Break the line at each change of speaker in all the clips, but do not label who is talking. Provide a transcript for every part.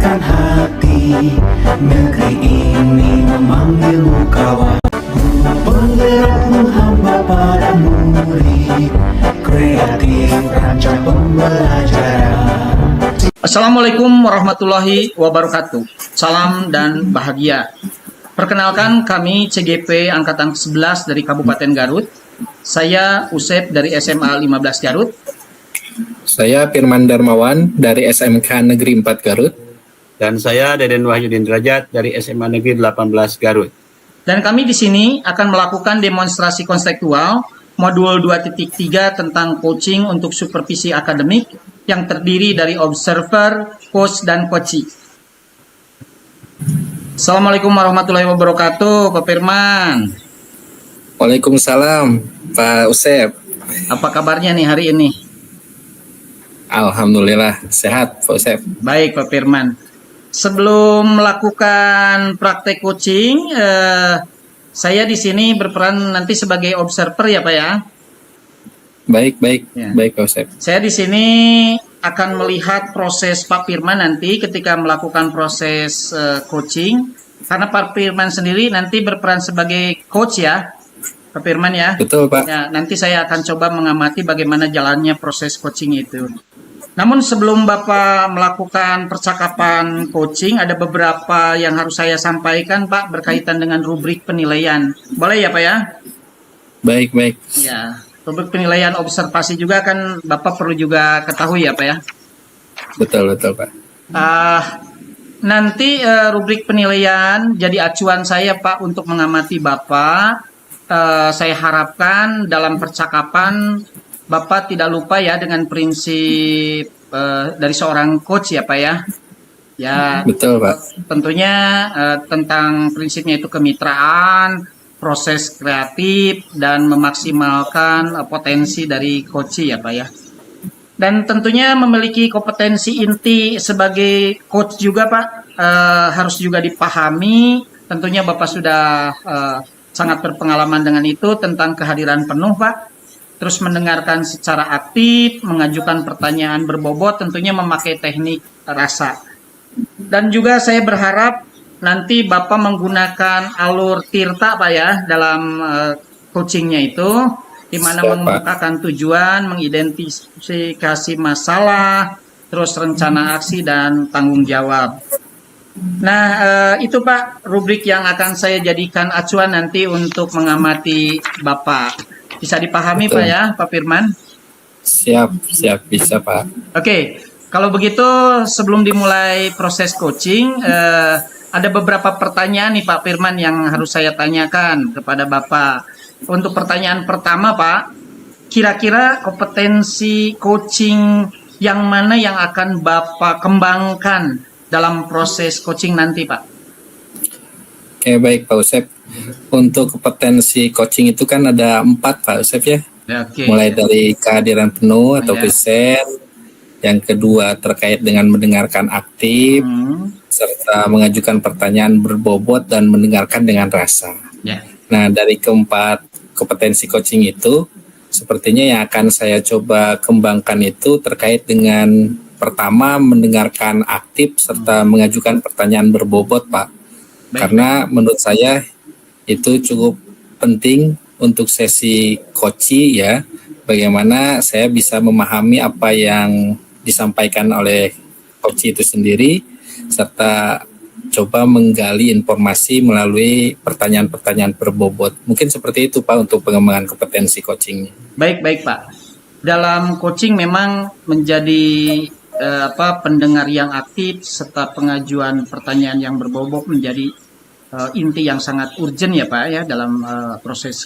menggerakkan hati. Negeri ini memanggilmu kawan, penggerakmu hamba pada murid, kreatif rancang pembelajaran.
Assalamualaikum warahmatullahi wabarakatuh. Salam dan bahagia. Perkenalkan, kami CGP Angkatan 11 dari Kabupaten Garut. Saya Usep dari SMA 15 Garut.
Saya Firman Darmawan dari SMK Negeri 4 Garut.
Dan saya Deden Wahyudin Derajat dari SMA Negeri 18 Garut.
Dan kami di sini akan melakukan demonstrasi konseptual modul 2.3 tentang coaching untuk supervisi akademik yang terdiri dari observer, coach, dan coachee. Assalamualaikum warahmatullahi wabarakatuh, Pak Firman.
Waalaikumsalam, Pak Usep.
Apa kabarnya nih hari ini?
Alhamdulillah, sehat, Pak Usep.
Baik, Pak Firman. Sebelum melakukan praktek coaching, saya di sini berperan nanti sebagai observer ya, Pak ya.
Baik,
Ya.
baik Pak Usep.
Saya di sini akan melihat proses Pak Firman nanti ketika melakukan proses coaching. Karena Pak Firman sendiri nanti berperan sebagai coach ya, Pak Firman ya.
Betul, Pak.
Ya, nanti saya akan coba mengamati bagaimana jalannya proses coaching itu. Namun sebelum Bapak melakukan percakapan coaching, ada beberapa yang harus saya sampaikan Pak berkaitan dengan rubrik penilaian. Boleh ya Pak ya?
Baik.
Ya, rubrik penilaian observasi juga kan Bapak perlu juga ketahui ya Pak ya?
Betul, Pak.
Nanti rubrik penilaian jadi acuan saya Pak untuk mengamati Bapak. Saya harapkan dalam percakapan Bapak tidak lupa ya dengan prinsip dari seorang coach ya Pak ya. Ya,
Betul, Pak.
tentunya tentang prinsipnya itu kemitraan, proses kreatif, dan memaksimalkan potensi dari coachee ya Pak ya. Dan tentunya memiliki kompetensi inti sebagai coach juga Pak, harus juga dipahami. Tentunya Bapak sudah sangat berpengalaman dengan itu tentang kehadiran penuh Pak. Terus mendengarkan secara aktif, mengajukan pertanyaan berbobot, tentunya memakai teknik rasa. Dan juga saya berharap nanti Bapak menggunakan alur tirta Pak ya dalam coachingnya itu, di mana mengemukakan tujuan, mengidentifikasi masalah, terus rencana aksi dan tanggung jawab. Nah, itu Pak rubrik yang akan saya jadikan acuan nanti untuk mengamati Bapak. Bisa dipahami
Betul.
Pak ya, Pak Firman?
Siap, bisa, Pak.
Oke, kalau begitu sebelum dimulai proses coaching, ada beberapa pertanyaan nih Pak Firman yang harus saya tanyakan kepada Bapak. Untuk pertanyaan pertama Pak, kira-kira kompetensi coaching yang mana yang akan Bapak kembangkan dalam proses coaching nanti Pak?
Oke, baik Pak Usep. Untuk kompetensi coaching itu kan ada 4 Pak Usep ya.
Oke.
Mulai dari kehadiran penuh atau
Ya.
present. Yang kedua terkait dengan mendengarkan aktif, serta mengajukan pertanyaan berbobot dan mendengarkan dengan rasa.
Ya.
Nah, dari keempat kompetensi coaching itu, sepertinya yang akan saya coba kembangkan itu terkait dengan pertama mendengarkan aktif serta mengajukan pertanyaan berbobot, Pak.
Baik.
Karena menurut saya itu cukup penting untuk sesi coaching ya, bagaimana saya bisa memahami apa yang disampaikan oleh coaching itu sendiri, serta coba menggali informasi melalui pertanyaan-pertanyaan berbobot. Mungkin seperti itu Pak untuk pengembangan kompetensi coachingnya.
Baik Pak. Dalam coaching memang menjadi pendengar yang aktif serta pengajuan pertanyaan yang berbobot menjadi inti yang sangat urgent ya Pak ya dalam proses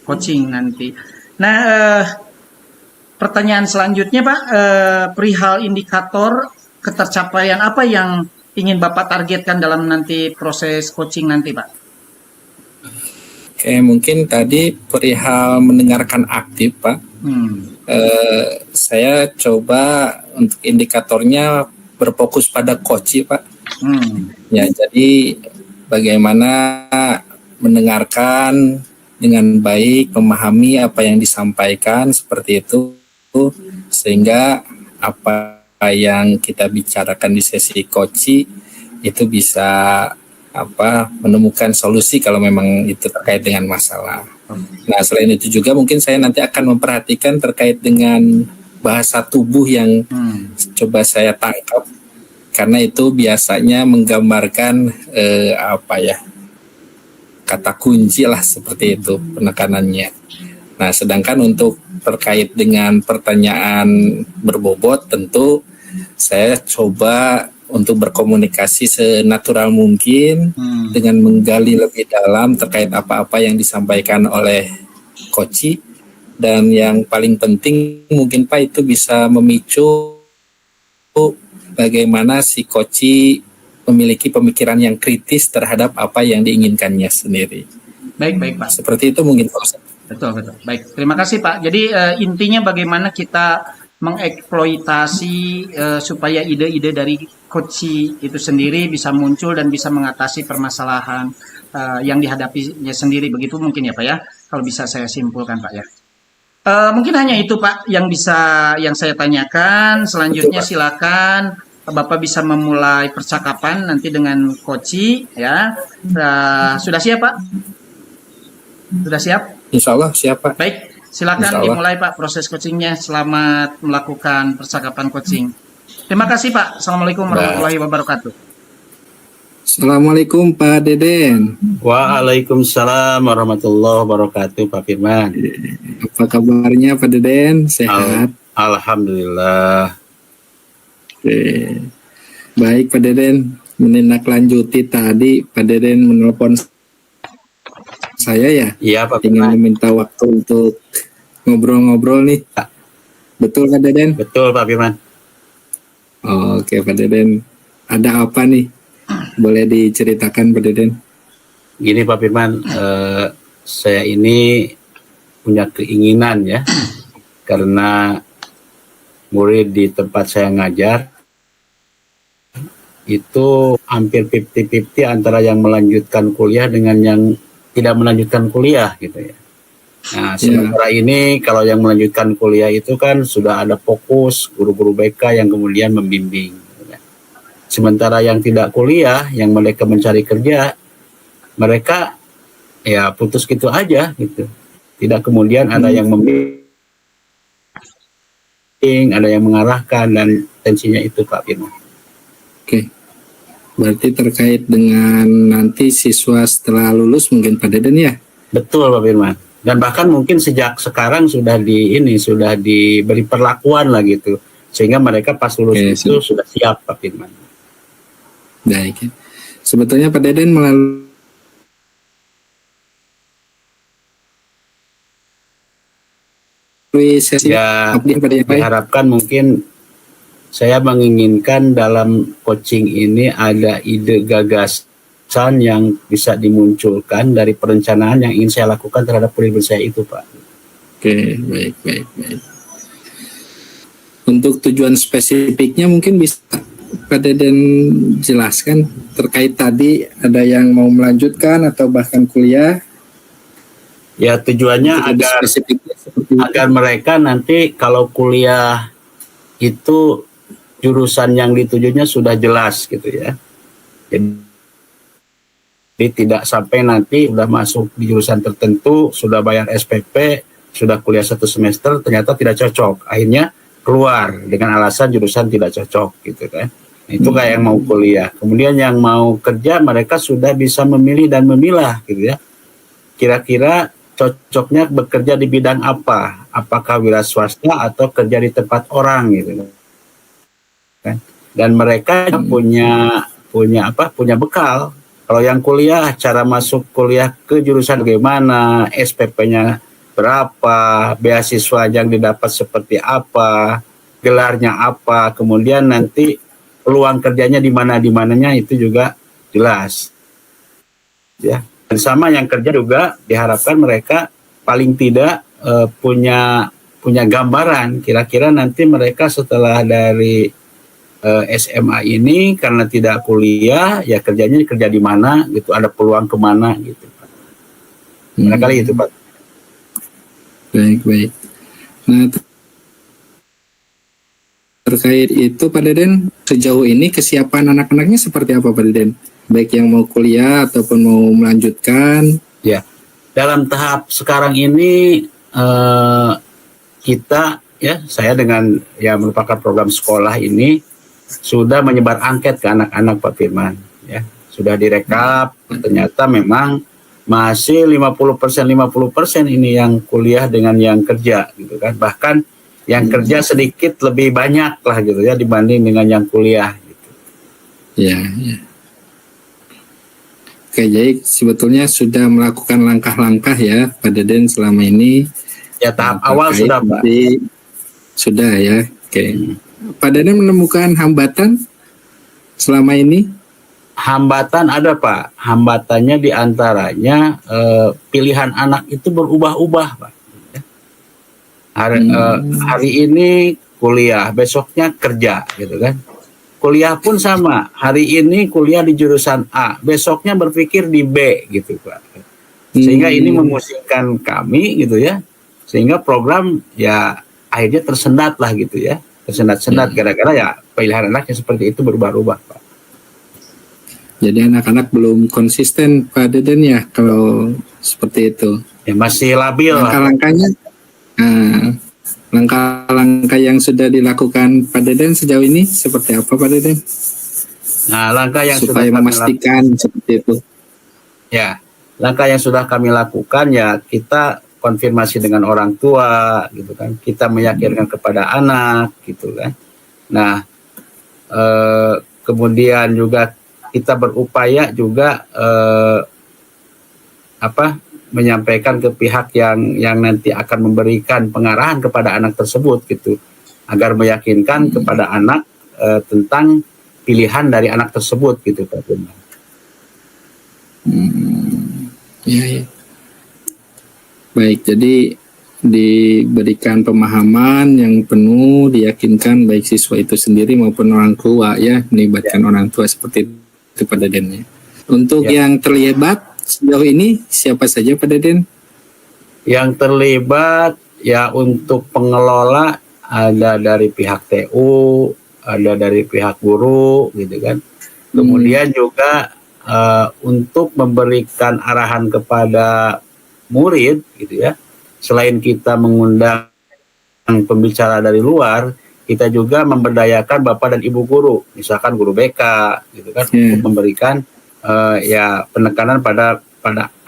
coaching nanti. Nah, pertanyaan selanjutnya Pak, perihal indikator ketercapaian apa yang ingin Bapak targetkan dalam nanti proses coaching nanti Pak?
Oke, mungkin tadi perihal mendengarkan aktif Pak. Saya coba untuk indikatornya berfokus pada coaching Pak. Ya, jadi bagaimana mendengarkan dengan baik, memahami apa yang disampaikan seperti itu, sehingga apa yang kita bicarakan di sesi koci itu bisa menemukan solusi kalau memang itu terkait dengan masalah. Nah, selain itu juga mungkin saya nanti akan memperhatikan terkait dengan bahasa tubuh yang coba saya tangkap, karena itu biasanya menggambarkan kata kunci lah, seperti itu penekanannya. Nah, sedangkan untuk terkait dengan pertanyaan berbobot, tentu saya coba untuk berkomunikasi senatural mungkin dengan menggali lebih dalam terkait apa-apa yang disampaikan oleh Koci, dan yang paling penting mungkin Pak itu bisa memicu bagaimana si Koci memiliki pemikiran yang kritis terhadap apa yang diinginkannya sendiri.
Baik Pak.
Seperti itu mungkin Pak Ustaz.
Betul. Baik, terima kasih Pak. Jadi intinya bagaimana kita mengeksploitasi supaya ide-ide dari Koci itu sendiri bisa muncul dan bisa mengatasi permasalahan yang dihadapinya sendiri. Begitu mungkin ya Pak ya, kalau bisa saya simpulkan Pak ya. Mungkin hanya itu Pak yang saya tanyakan. Selanjutnya
Betul, Pak.
silakan Bapak bisa memulai percakapan nanti dengan Koci ya. Sudah siap Pak? Sudah siap?
Insya Allah siap Pak.
Baik, silakan
Insya Allah.
dimulai Pak proses coachingnya. Selamat melakukan percakapan coaching. Terima kasih Pak. Assalamualaikum warahmatullahi wabarakatuh.
Assalamualaikum Pak Deden.
Waalaikumsalam warahmatullahi wabarakatuh, Pak Firman.
Apa kabarnya Pak Deden? Sehat?
Alhamdulillah.
Oke. Baik Pak Deden, menindaklanjuti tadi Pak Deden menelpon saya ya.
Iya, Pak
Tinggal
Firman.
minta waktu untuk ngobrol-ngobrol nih. Betul Pak Deden?
Betul, Pak Firman.
Oke Pak Deden, ada apa nih? Boleh diceritakan Pak Deden?
Gini Pak Firman, saya ini punya keinginan ya, karena murid di tempat saya ngajar itu hampir 50-50 antara yang melanjutkan kuliah dengan yang tidak melanjutkan kuliah gitu ya. Nah, sementara ini kalau yang melanjutkan kuliah itu kan sudah ada fokus guru-guru BK yang kemudian membimbing. Gitu ya. Sementara yang tidak kuliah, yang mereka mencari kerja, mereka ya putus gitu aja gitu. Tidak kemudian ada yang membimbing, ada yang mengarahkan, dan tensinya itu Pak Firman.
Oke. Berarti terkait dengan nanti siswa setelah lulus mungkin Pak Deden ya?
Betul Pak Firman. Dan bahkan mungkin sejak sekarang sudah diberi perlakuan lah gitu, sehingga mereka pas lulus itu sudah siap Pak Firman.
Baik. Sebetulnya Pak Deden melalui sesi
Ya,
update pada yang baik.
diharapkan mungkin saya menginginkan dalam coaching ini ada ide gagasan yang bisa dimunculkan dari perencanaan yang ingin saya lakukan terhadap murid saya itu, Pak.
Oke, baik. Untuk tujuan spesifiknya mungkin bisa Pak Deden jelaskan terkait tadi ada yang mau melanjutkan atau bahkan kuliah.
Ya, tujuannya
Untuk lebih
agar
spesifiknya seperti itu.
agar mereka nanti kalau kuliah itu jurusan yang ditujunya sudah jelas gitu ya. Jadi tidak sampai nanti sudah masuk di jurusan tertentu, sudah bayar SPP, sudah kuliah 1 semester, ternyata tidak cocok. Akhirnya keluar dengan alasan jurusan tidak cocok gitu kan. Itu kayak yang mau kuliah. Kemudian yang mau kerja, mereka sudah bisa memilih dan memilah gitu ya. Kira-kira cocoknya bekerja di bidang apa? Apakah wira swasta atau kerja di tempat orang gitu. Dan mereka punya bekal. Kalau yang kuliah, cara masuk kuliah ke jurusan bagaimana, SPP-nya berapa, beasiswa yang didapat seperti apa, gelarnya apa, kemudian nanti peluang kerjanya di mananya itu juga jelas. Ya. Dan sama yang kerja juga diharapkan mereka paling tidak punya gambaran kira-kira nanti mereka setelah dari SMA ini karena tidak kuliah ya kerjanya kerja di mana gitu, ada peluang kemana gitu Pak. Barangkali itu Pak.
Baik. Nah terkait itu Pak Deden, sejauh ini kesiapan anak-anaknya seperti apa Pak Deden? Baik yang mau kuliah ataupun mau melanjutkan.
Ya, dalam tahap sekarang ini kita ya, saya dengan yang merupakan program sekolah ini sudah menyebar angket ke anak-anak Pak Firman. Ya, sudah direkap, ternyata memang masih 50% ini yang kuliah dengan yang kerja gitu kan. Bahkan yang kerja sedikit lebih banyak lah gitu ya dibanding dengan yang kuliah gitu.
Ya, ya. Oke, jadi sebetulnya sudah melakukan langkah-langkah ya Pak Deden selama ini.
Ya tahap awal sudah Pak.
Sudah ya. Oke. Pak Deden menemukan hambatan selama ini?
Hambatan ada Pak. Hambatannya diantaranya pilihan anak itu berubah-ubah Pak. Hari ini kuliah, besoknya kerja gitu kan. Kuliah pun sama, hari ini kuliah di jurusan A, besoknya berpikir di B gitu Pak. Sehingga ini memusingkan kami gitu ya. Sehingga program ya akhirnya tersendat lah gitu ya. Tersendat-sendat gara-gara ya pilihan anaknya seperti itu berubah-ubah Pak.
Jadi anak-anak belum konsisten Pak Deden ya kalau seperti itu.
Ya masih labil lah.
Langkah-langkah yang sudah dilakukan Pak Deden sejauh ini seperti apa Pak Deden?
Nah, langkah yang
supaya
sudah
memastikan seperti itu.
Ya, langkah yang sudah kami lakukan ya kita konfirmasi dengan orang tua gitu kan. Kita meyakinkan kepada anak gitu kan. Nah, kemudian juga kita berupaya juga menyampaikan ke pihak yang nanti akan memberikan pengarahan kepada anak tersebut gitu, agar meyakinkan kepada anak tentang pilihan dari anak tersebut gitu Pak Firman.
Ya. Baik, jadi diberikan pemahaman yang penuh, diyakinkan baik siswa itu sendiri maupun orang tua ya, melibatkan orang tua seperti itu Pak Deden ya. Untuk yang terlibat sejauh ini siapa saja Pak Deden?
Yang terlibat ya untuk pengelola ada dari pihak TU, ada dari pihak guru gitu kan. Kemudian juga untuk memberikan arahan kepada murid gitu ya. Selain kita mengundang pembicara dari luar, kita juga memberdayakan Bapak dan Ibu guru, misalkan guru BK gitu kan, untuk memberikan ya penekanan pada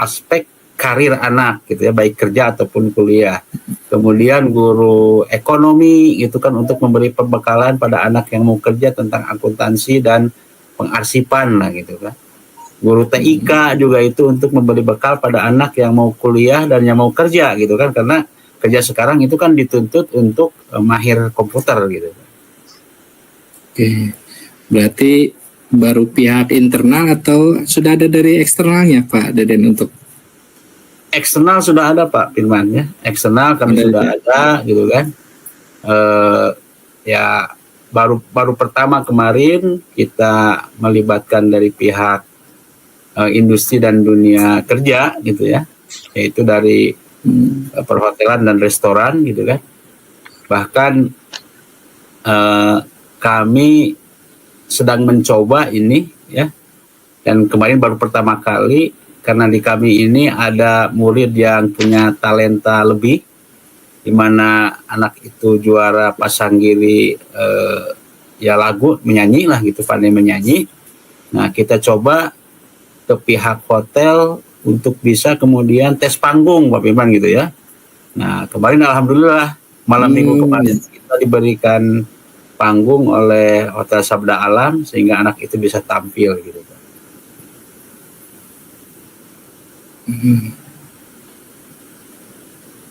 aspek karir anak gitu ya, baik kerja ataupun kuliah. Kemudian guru ekonomi gitu kan, untuk memberi pembekalan pada anak yang mau kerja tentang akuntansi dan pengarsipan lah gitu kan. Guru TIK juga itu untuk memberi bekal pada anak yang mau kuliah dan yang mau kerja gitu kan, karena kerja sekarang itu kan dituntut untuk mahir komputer gitu.
Oke, berarti baru pihak internal atau sudah ada dari eksternalnya Pak Deden? Untuk
eksternal sudah ada Pak Firman ya, eksternal kami sudah ada gitu kan. Ya baru pertama kemarin kita melibatkan dari pihak industri dan dunia kerja gitu ya, yaitu dari perhotelan dan restoran gitu kan. Bahkan kami sedang mencoba ini ya, dan kemarin baru pertama kali karena di kami ini ada murid yang punya talenta lebih, di mana anak itu juara Pasanggiri ya lagu menyanyi lah gitu, pandai menyanyi. Nah kita coba ke pihak hotel untuk bisa kemudian tes panggung Pak Firman gitu ya. Nah kemarin alhamdulillah malam minggu kemarin kita diberikan panggung oleh Hotel Sabda Alam sehingga anak itu bisa tampil gitu.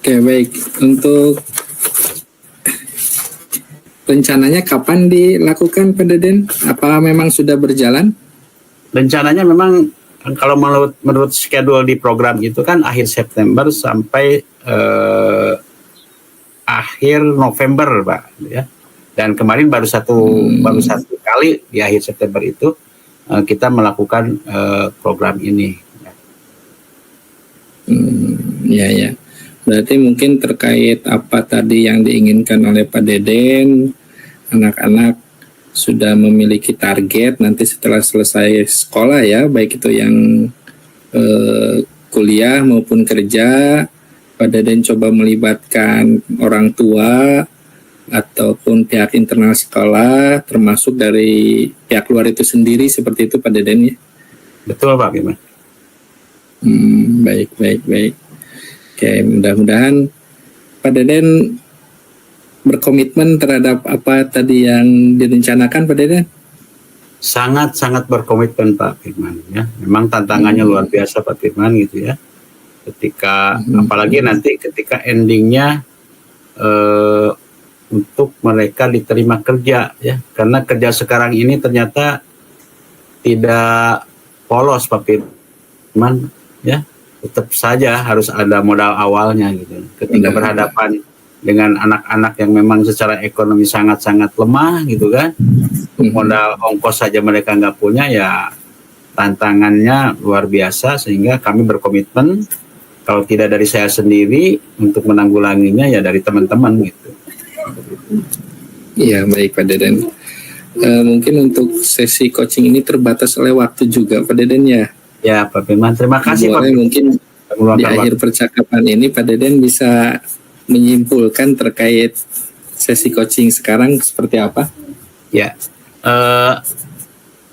Oke, baik. Untuk rencananya kapan dilakukan Pak Deden? Apakah memang sudah berjalan?
Rencananya memang kalau menurut schedule di program itu kan akhir September sampai akhir November Pak ya. Dan kemarin baru satu kali di akhir September itu kita melakukan program ini.
Ya. Berarti mungkin terkait apa tadi yang diinginkan oleh Pak Deden, anak-anak sudah memiliki target nanti setelah selesai sekolah ya, baik itu yang kuliah maupun kerja, Pak Deden coba melibatkan orang tua ataupun pihak internal sekolah, termasuk dari pihak luar itu sendiri, seperti itu Pak Deden ya?
Betul Pak Firman.
Baik. Oke, mudah-mudahan Pak Deden berkomitmen terhadap apa tadi yang direncanakan Pak Deden?
Sangat berkomitmen Pak Firman ya. Memang tantangannya luar biasa Pak Firman gitu ya. Ketika apalagi nanti ketika endingnya untuk mereka diterima kerja ya. Karena kerja sekarang ini ternyata tidak polos Pak Firman ya. Tetap saja harus ada modal awalnya gitu. Ketika berhadapan dengan anak-anak yang memang secara ekonomi sangat-sangat lemah gitu kan, modal ongkos saja mereka nggak punya, ya tantangannya luar biasa, sehingga kami berkomitmen kalau tidak dari saya sendiri untuk menanggulanginya ya dari teman-teman gitu.
Iya, baik Pak Deden. Mungkin untuk sesi coaching ini terbatas oleh waktu juga Pak Deden ya.
Ya Pak Firman, terima kasih Pak.
Mungkin di akhir percakapan ini Pak Deden bisa menyimpulkan terkait sesi coaching sekarang seperti apa?
Ya,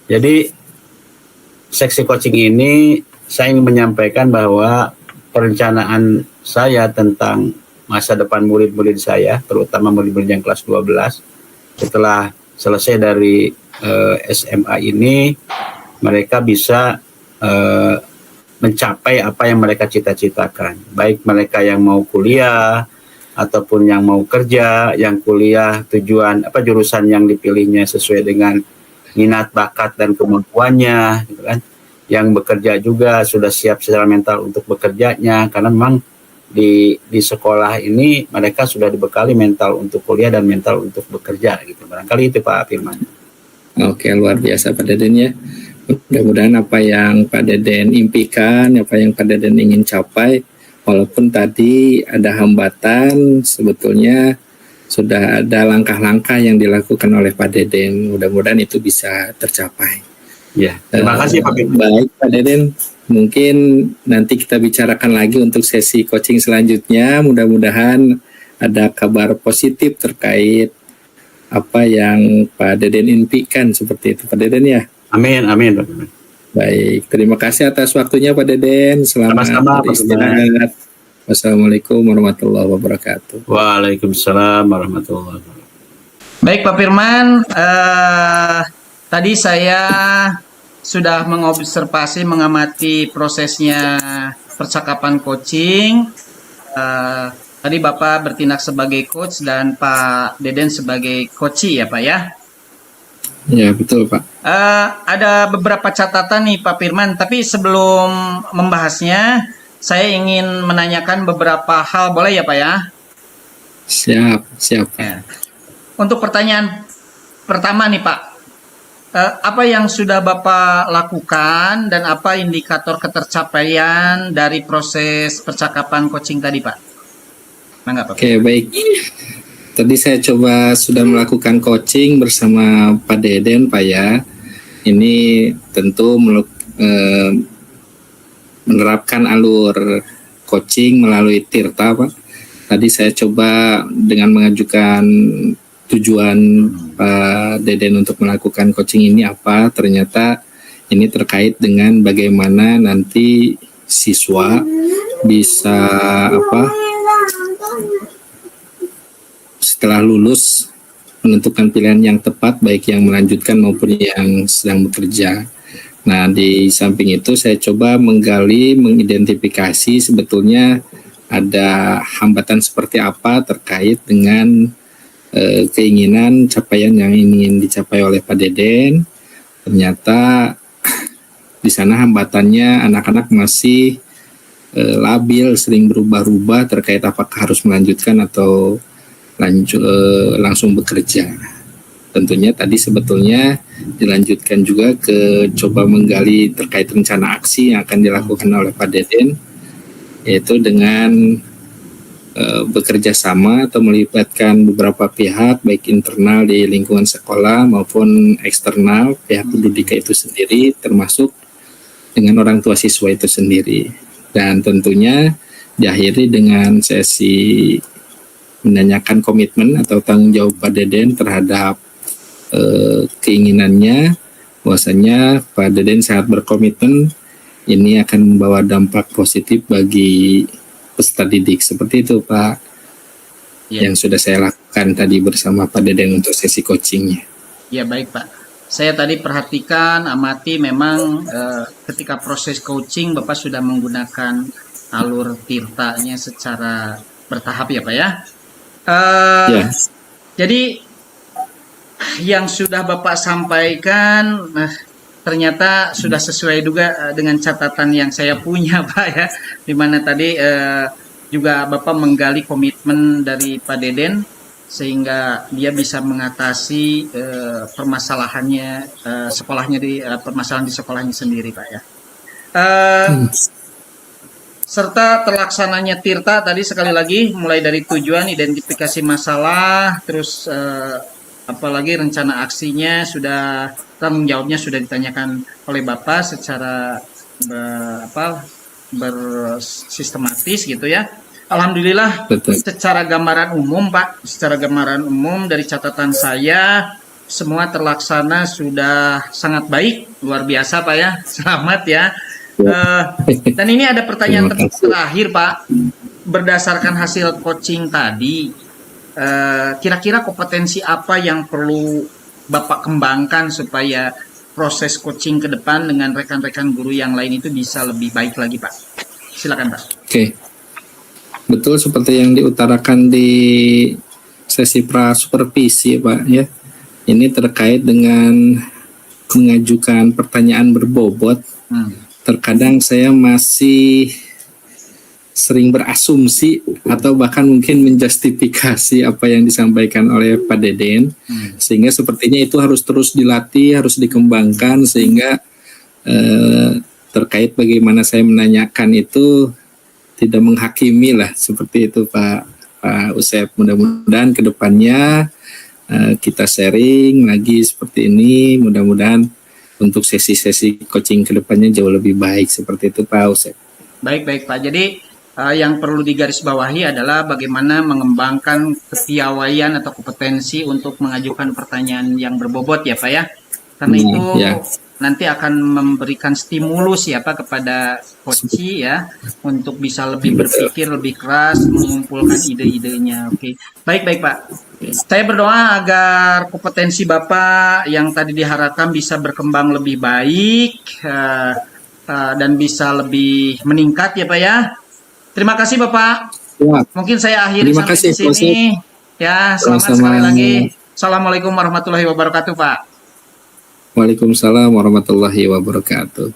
jadi sesi coaching ini saya ingin menyampaikan bahwa perencanaan saya tentang masa depan murid-murid saya, terutama murid-murid yang kelas 12, setelah selesai dari SMA ini, mereka bisa mencapai apa yang mereka cita-citakan. Baik mereka yang mau kuliah, ataupun yang mau kerja, yang kuliah jurusan yang dipilihnya sesuai dengan minat, bakat, dan kemampuannya, gitu kan. Yang bekerja juga sudah siap secara mental untuk bekerjanya, karena memang di sekolah ini mereka sudah dibekali mental untuk kuliah dan mental untuk bekerja, gitu. Barangkali itu Pak Firman.
Oke, luar biasa Pak Deden ya. Mudah-mudahan apa yang Pak Deden impikan, apa yang Pak Deden ingin capai, walaupun tadi ada hambatan, sebetulnya sudah ada langkah-langkah yang dilakukan oleh Pak Deden. Mudah-mudahan itu bisa tercapai.
Ya, terima kasih Pak Firman.
Baik Pak Deden, mungkin nanti kita bicarakan lagi untuk sesi coaching selanjutnya. Mudah-mudahan ada kabar positif terkait apa yang Pak Deden impikan, seperti itu Pak Deden ya.
Amin Pak Firman.
Baik, terima kasih atas waktunya Pak Deden. Selamat
Sama-sama, Pak
beristirahat. Wassalamualaikum warahmatullahi wabarakatuh.
Waalaikumsalam warahmatullahi wabarakatuh.
Baik Pak Firman, tadi saya sudah mengobservasi, mengamati prosesnya percakapan coaching. Tadi Bapak bertindak sebagai coach dan Pak Deden sebagai coachee ya Pak ya?
Ya betul Pak.
Ada beberapa catatan nih Pak Firman, tapi sebelum membahasnya, saya ingin menanyakan beberapa hal, boleh ya Pak ya?
Siap.
Ya. Untuk pertanyaan pertama nih Pak, apa yang sudah Bapak lakukan dan apa indikator ketercapaian dari proses percakapan coaching tadi Pak? Mangga Pak.
Oke, baik. Tadi saya coba sudah melakukan coaching bersama Pak Deden Pak ya. Ini tentu menerapkan alur coaching melalui Tirta Pak. Tadi saya coba dengan mengajukan tujuan Pak Deden untuk melakukan coaching ini apa. Ternyata ini terkait dengan bagaimana nanti siswa bisa setelah lulus menentukan pilihan yang tepat, baik yang melanjutkan maupun yang sedang bekerja. Nah, di samping itu saya coba mengidentifikasi sebetulnya ada hambatan seperti apa terkait dengan keinginan capaian yang ingin dicapai oleh Pak Deden. Ternyata di sana hambatannya anak-anak masih labil, sering berubah-ubah terkait apakah harus melanjutkan atau langsung bekerja. Tentunya tadi sebetulnya dilanjutkan juga ke coba menggali terkait rencana aksi yang akan dilakukan oleh Pak Deden, yaitu dengan bekerja sama atau melibatkan beberapa pihak baik internal di lingkungan sekolah maupun eksternal pihak pendidik itu sendiri, termasuk dengan orang tua siswa itu sendiri. Dan tentunya diakhiri dengan sesi menanyakan komitmen atau tanggung jawab Pak Deden terhadap keinginannya bahwasanya Pak Deden sangat berkomitmen ini akan membawa dampak positif bagi peserta didik. Seperti itu Pak, yang sudah saya lakukan tadi bersama Pak Deden untuk sesi coachingnya.
Ya baik Pak, saya tadi perhatikan, amati memang ketika proses coaching Bapak sudah menggunakan alur tirtanya secara bertahap ya Pak ya.
Ya.
Jadi yang sudah Bapak sampaikan ternyata sudah sesuai juga dengan catatan yang saya punya Pak ya, di mana tadi juga Bapak menggali komitmen dari Pak Deden sehingga dia bisa mengatasi permasalahannya sekolahnya permasalahan di sekolahnya sendiri Pak ya. Serta terlaksananya tirta tadi sekali lagi mulai dari tujuan, identifikasi masalah, terus apalagi rencana aksinya sudah, tanggung jawabnya sudah ditanyakan oleh Bapak secara bersistematis gitu ya. Alhamdulillah.
Betul.
Secara gambaran umum Pak, secara gambaran umum dari catatan saya semua terlaksana sudah sangat baik, luar biasa Pak ya. Selamat ya. Dan ini ada pertanyaan terakhir Pak, berdasarkan hasil coaching tadi, kira-kira kompetensi apa yang perlu Bapak kembangkan supaya proses coaching ke depan dengan rekan-rekan guru yang lain itu bisa lebih baik lagi Pak? Silakan Pak.
Oke, betul seperti yang diutarakan di sesi pra-supervisi Pak ya, ini terkait dengan mengajukan pertanyaan berbobot. Terkadang saya masih sering berasumsi atau bahkan mungkin menjustifikasi apa yang disampaikan oleh Pak Deden, sehingga sepertinya itu harus terus dilatih, harus dikembangkan sehingga terkait bagaimana saya menanyakan itu tidak menghakimi lah, seperti itu Pak Usep. Mudah-mudahan ke depannya kita sharing lagi seperti ini, mudah-mudahan untuk sesi-sesi coaching ke depannya jauh lebih baik, seperti itu Pak Usep.
Baik Pak, jadi yang perlu digarisbawahi adalah bagaimana mengembangkan kepiawaian atau kompetensi untuk mengajukan pertanyaan yang berbobot ya Pak ya. Karena itu nanti akan memberikan stimulus ya Pak kepada coach ya untuk bisa lebih berpikir lebih keras, mengumpulkan ide-idenya. Oke. Baik Pak. Saya berdoa agar kompetensi Bapak yang tadi diharapkan bisa berkembang lebih baik dan bisa lebih meningkat ya Pak ya. Terima kasih Bapak. Ya. Mungkin saya akhiri sampai di sini. Ya, selamat sekali lagi. Assalamualaikum warahmatullahi wabarakatuh Pak.
Waalaikumsalam warahmatullahi wabarakatuh.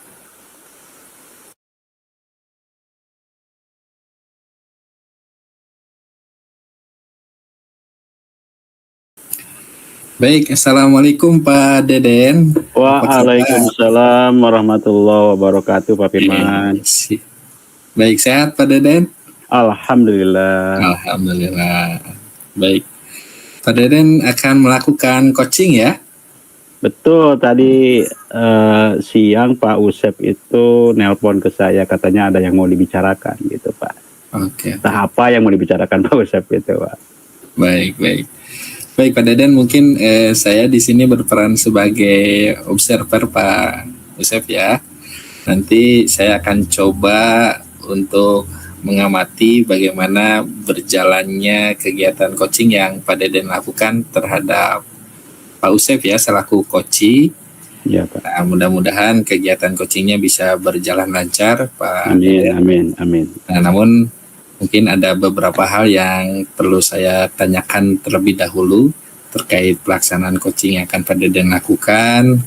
Baik, assalamualaikum Pak Deden.
Waalaikumsalam warahmatullahi wabarakatuh Pak Firman.
Baik, sehat Pak Deden?
Alhamdulillah.
Alhamdulillah. Baik, Pak Deden akan melakukan coaching ya?
Betul, tadi siang Pak Usep itu nelpon ke saya, katanya ada yang mau dibicarakan gitu Pak.
Oke.
Entah apa yang mau dibicarakan Pak Usep itu Pak.
Baik Pak Deden, mungkin saya di sini berperan sebagai observer Pak Usep ya. Nanti saya akan coba untuk mengamati bagaimana berjalannya kegiatan coaching yang Pak Deden lakukan terhadap Pak Usep ya selaku coach.
Ya Pak.
Nah, mudah-mudahan kegiatan coachingnya bisa berjalan lancar Pak.
Amin.
Nah, namun mungkin ada beberapa hal yang perlu saya tanyakan terlebih dahulu terkait pelaksanaan coaching yang akan Pak Deden lakukan.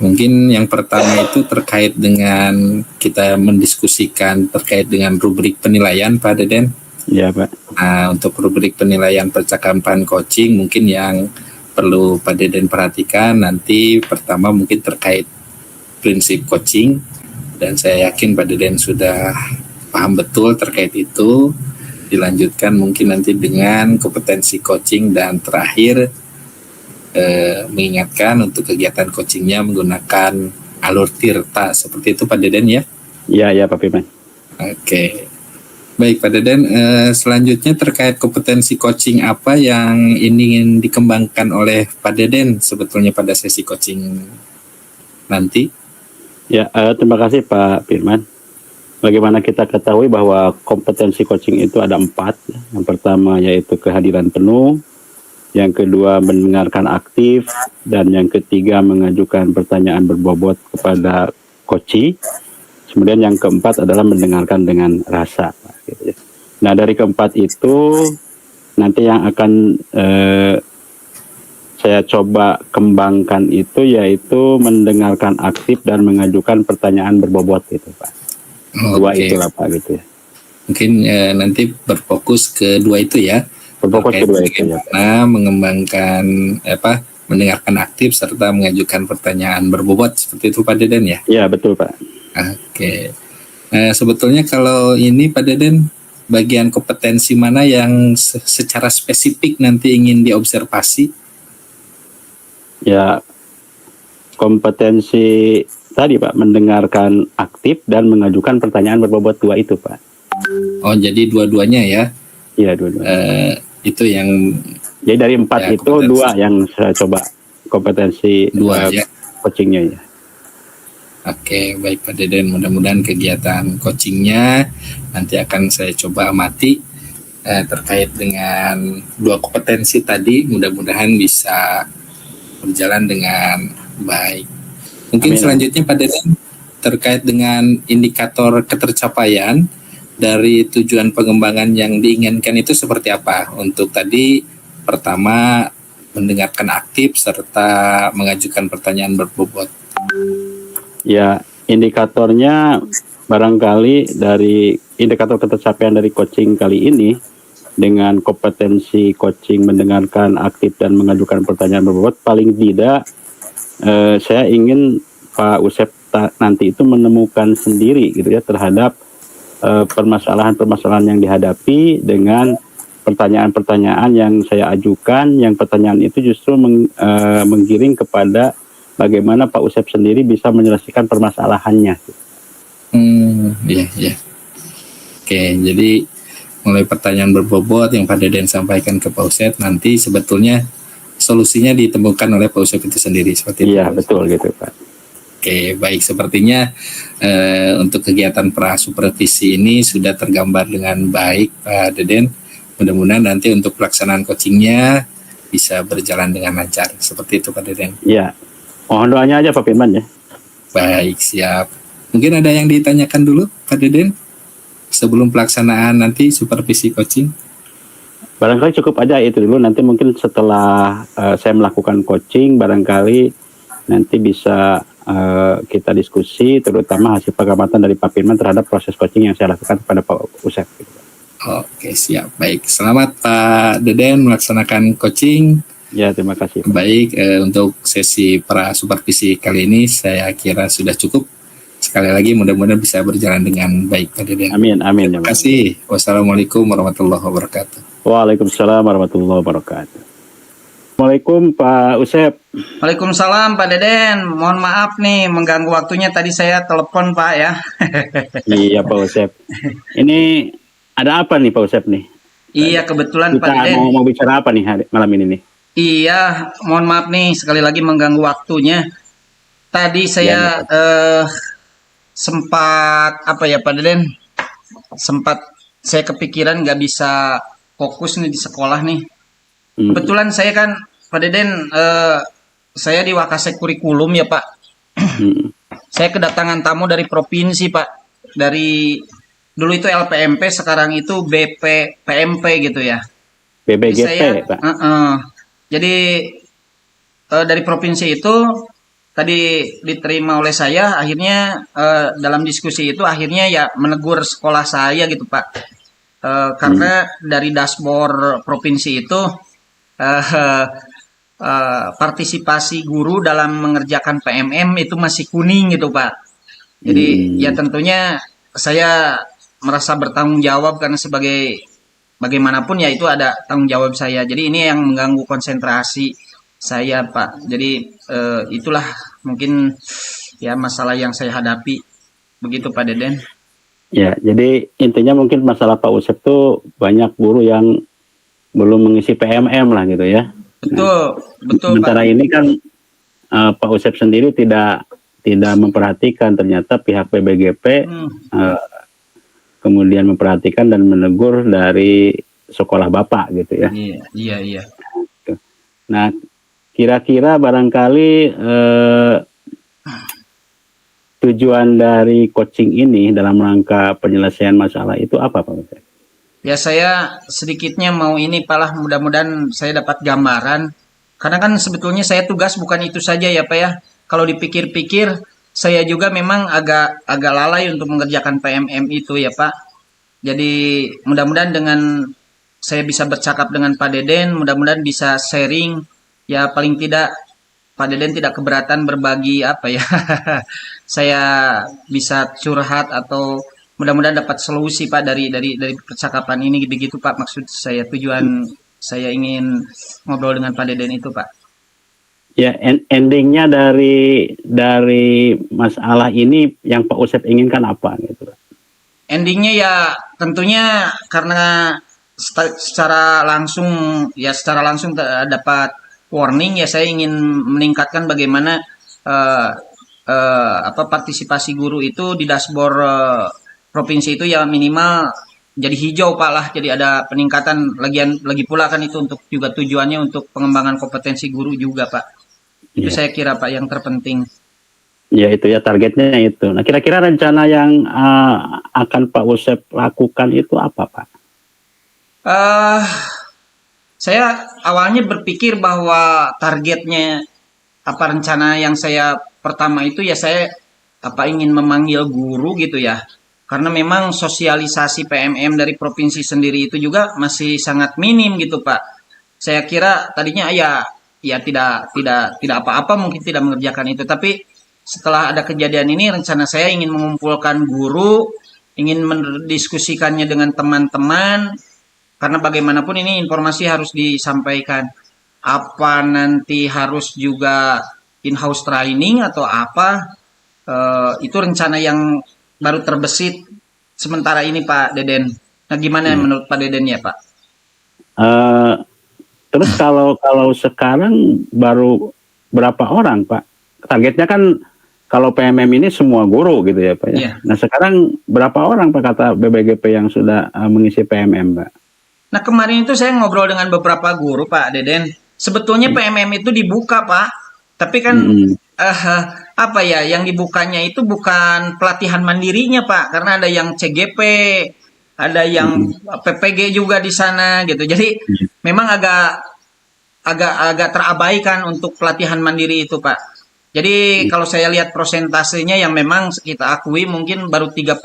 Mungkin yang pertama itu terkait dengan kita mendiskusikan terkait dengan rubrik penilaian Pak Deden.
Ya Pak.
Nah, untuk rubrik penilaian percakapan coaching mungkin yang perlu Pak Deden perhatikan nanti pertama mungkin terkait prinsip coaching, dan saya yakin Pak Deden sudah paham betul terkait itu. dilanjutkan mungkin nanti dengan kompetensi coaching, dan terakhir mengingatkan untuk kegiatan coachingnya menggunakan alur tirta seperti itu Pak Deden ya.
Iya Pak Firman.
Oke. Baik Pak Deden, selanjutnya terkait kompetensi coaching apa yang ingin dikembangkan oleh Pak Deden sebetulnya pada sesi coaching nanti?
Ya, terima kasih Pak Firman. Bagaimana kita ketahui bahwa kompetensi coaching itu ada 4. Yang pertama yaitu kehadiran penuh, yang kedua mendengarkan aktif, dan yang ketiga mengajukan pertanyaan berbobot kepada coachee. Kemudian yang keempat adalah mendengarkan dengan rasa. Nah dari keempat itu nanti yang akan saya coba kembangkan itu yaitu mendengarkan aktif dan mengajukan pertanyaan berbobot itu Pak. Dua itulah Pak gitu ya.
Mungkin nanti berfokus ke dua itu ya.
Berfokus ke dua itu ya.
Nah, mengembangkan mendengarkan aktif serta mengajukan pertanyaan berbobot seperti itu Pak Deden ya.
Iya betul Pak.
Oke. Sebetulnya kalau ini Pak Deden, bagian kompetensi mana yang secara spesifik nanti ingin diobservasi?
Ya kompetensi tadi Pak, mendengarkan aktif dan mengajukan pertanyaan berbobot 2 itu Pak.
Oh jadi dua-duanya ya?
Iya dua-duanya.
Itu yang
jadi dari 4 ya, itu kompetensi. 2 yang saya coba kompetensi
2 ya
coachingnya ya.
Oke, baik Pak Deden, mudah-mudahan kegiatan coachingnya nanti akan saya coba amati terkait dengan 2 kompetensi tadi, mudah-mudahan bisa berjalan dengan baik. Mungkin Amin. Selanjutnya Pak Deden, terkait dengan indikator ketercapaian dari tujuan pengembangan yang diinginkan itu seperti apa? Untuk tadi pertama mendengarkan aktif serta mengajukan pertanyaan berbobot.
Ya, indikatornya barangkali dari indikator ketercapaian dari coaching kali ini dengan kompetensi coaching mendengarkan aktif dan mengajukan pertanyaan berbobot, paling tidak saya ingin Pak Usep nanti itu menemukan sendiri gitu ya terhadap permasalahan-permasalahan yang dihadapi dengan pertanyaan-pertanyaan yang saya ajukan, yang pertanyaan itu justru menggiring kepada bagaimana Pak Usep sendiri bisa menyelesaikan permasalahannya.
Iya. Oke, jadi mulai pertanyaan berbobot yang Pak Deden sampaikan ke Pak Usep, nanti sebetulnya solusinya ditemukan oleh Pak Usep itu sendiri seperti itu.
Iya, betul gitu Pak.
Oke, baik, sepertinya untuk kegiatan pra-supervisi ini sudah tergambar dengan baik Pak Deden. Mudah-mudahan nanti untuk pelaksanaan coachingnya bisa berjalan dengan lancar. Seperti itu Pak Deden.
Iya, mohon doanya aja Pak Firman ya.
Baik, siap. Mungkin ada yang ditanyakan dulu Pak Deden sebelum pelaksanaan nanti supervisi coaching?
Barangkali cukup aja itu dulu, nanti mungkin setelah saya melakukan coaching barangkali nanti bisa kita diskusi terutama hasil pengamatan dari Pak Firman terhadap proses coaching yang saya lakukan kepada Pak Usep.
Oke, siap. Baik, selamat Pak Deden melaksanakan coaching.
Ya, terima kasih.
Baik, untuk sesi pra supervisi kali ini saya kira sudah cukup. Sekali lagi mudah-mudahan bisa berjalan dengan baik Pak Deden.
Amin.
Terima kasih. Wassalamualaikum warahmatullahi wabarakatuh.
Waalaikumsalam warahmatullahi wabarakatuh. Assalamualaikum Pak Usep.
Waalaikumsalam Pak Deden. Mohon maaf nih mengganggu waktunya, tadi saya telepon Pak ya.
Iya Pak Usep. Ini ada apa nih Pak Usep nih?
Iya kebetulan Pak Deden.
Kita mau bicara apa nih malam ini nih?
Iya, mohon maaf nih sekali lagi mengganggu waktunya. Tadi saya sempat apa ya Pak Deden? Sempat saya kepikiran nggak bisa fokus nih di sekolah nih. Kebetulan saya kan Pak Deden, saya di Wakasek Kurikulum ya Pak. Saya kedatangan tamu dari provinsi Pak. Dari dulu itu LPMP, sekarang itu BPMP gitu ya.
BBGP
saya,
Pak.
Jadi dari provinsi itu tadi diterima oleh saya, akhirnya dalam diskusi itu akhirnya ya menegur sekolah saya gitu Pak. Karena dari dashboard provinsi itu partisipasi guru dalam mengerjakan PMM itu masih kuning gitu Pak. Jadi ya tentunya saya merasa bertanggung jawab karena sebagai bagaimanapun ya itu ada tanggung jawab saya. Jadi ini yang mengganggu konsentrasi saya, Pak. Jadi itulah mungkin ya masalah yang saya hadapi. Begitu Pak Deden.
Ya, jadi intinya mungkin masalah Pak Usep tuh banyak guru yang belum mengisi PMM lah gitu ya.
Betul, betul
Sementara
Pak.
ini kan Pak Usep sendiri tidak memperhatikan, ternyata pihak PBGP kemudian memperhatikan dan menegur dari sekolah Bapak gitu ya.
Iya.
Nah, kira-kira barangkali tujuan dari coaching ini dalam rangka penyelesaian masalah itu apa Pak Usep?
Ya saya sedikitnya mau ini Pak lah, mudah-mudahan saya dapat gambaran. Karena kan sebetulnya saya tugas bukan itu saja ya Pak ya. Kalau dipikir-pikir saya juga memang agak lalai untuk mengerjakan PMM itu ya Pak. Jadi mudah-mudahan dengan saya bisa bercakap dengan Pak Deden, mudah-mudahan bisa sharing. Ya paling tidak Pak Deden tidak keberatan berbagi apa ya. Saya bisa curhat atau mudah-mudahan dapat solusi Pak dari percakapan ini begitu Pak, maksud saya, tujuan saya ingin ngobrol dengan Pak Deden itu Pak.
Ya, endingnya dari masalah ini yang Pak Usep inginkan apa gitu Pak?
Endingnya ya tentunya karena secara langsung dapat warning ya, saya ingin meningkatkan bagaimana partisipasi guru itu di dashboard provinsi itu ya minimal jadi hijau Pak lah, jadi ada peningkatan lagi pula kan itu untuk juga tujuannya untuk pengembangan kompetensi guru juga Pak. Itu saya kira Pak yang terpenting.
Ya itu ya targetnya itu. Nah kira-kira rencana yang akan Pak Usep lakukan itu apa Pak?
Saya awalnya berpikir bahwa targetnya rencana yang saya pertama itu ya saya ingin memanggil guru gitu ya. Karena memang sosialisasi PMM dari provinsi sendiri itu juga masih sangat minim gitu Pak. Saya kira tadinya ya tidak apa-apa, mungkin tidak mengerjakan itu, tapi setelah ada kejadian ini rencana saya ingin mengumpulkan guru, ingin mendiskusikannya dengan teman-teman, karena bagaimanapun ini informasi harus disampaikan. Apa nanti harus juga in-house training atau apa, itu rencana yang baru terbesit sementara ini Pak Deden. Nah gimana menurut Pak Deden ya Pak?
Terus kalau sekarang baru berapa orang Pak? Targetnya kan kalau PMM ini semua guru gitu ya Pak ya.
Yeah.
Nah sekarang berapa orang Pak kata BBGP yang sudah mengisi PMM Pak?
Nah kemarin itu saya ngobrol dengan beberapa guru Pak Deden. Sebetulnya PMM itu dibuka Pak, tapi kan yang dibukanya itu bukan pelatihan mandirinya Pak, karena ada yang CGP, ada yang PPG juga di sana gitu. Jadi memang agak terabaikan untuk pelatihan mandiri itu Pak. Jadi kalau saya lihat prosentasenya yang memang kita akui mungkin baru 30%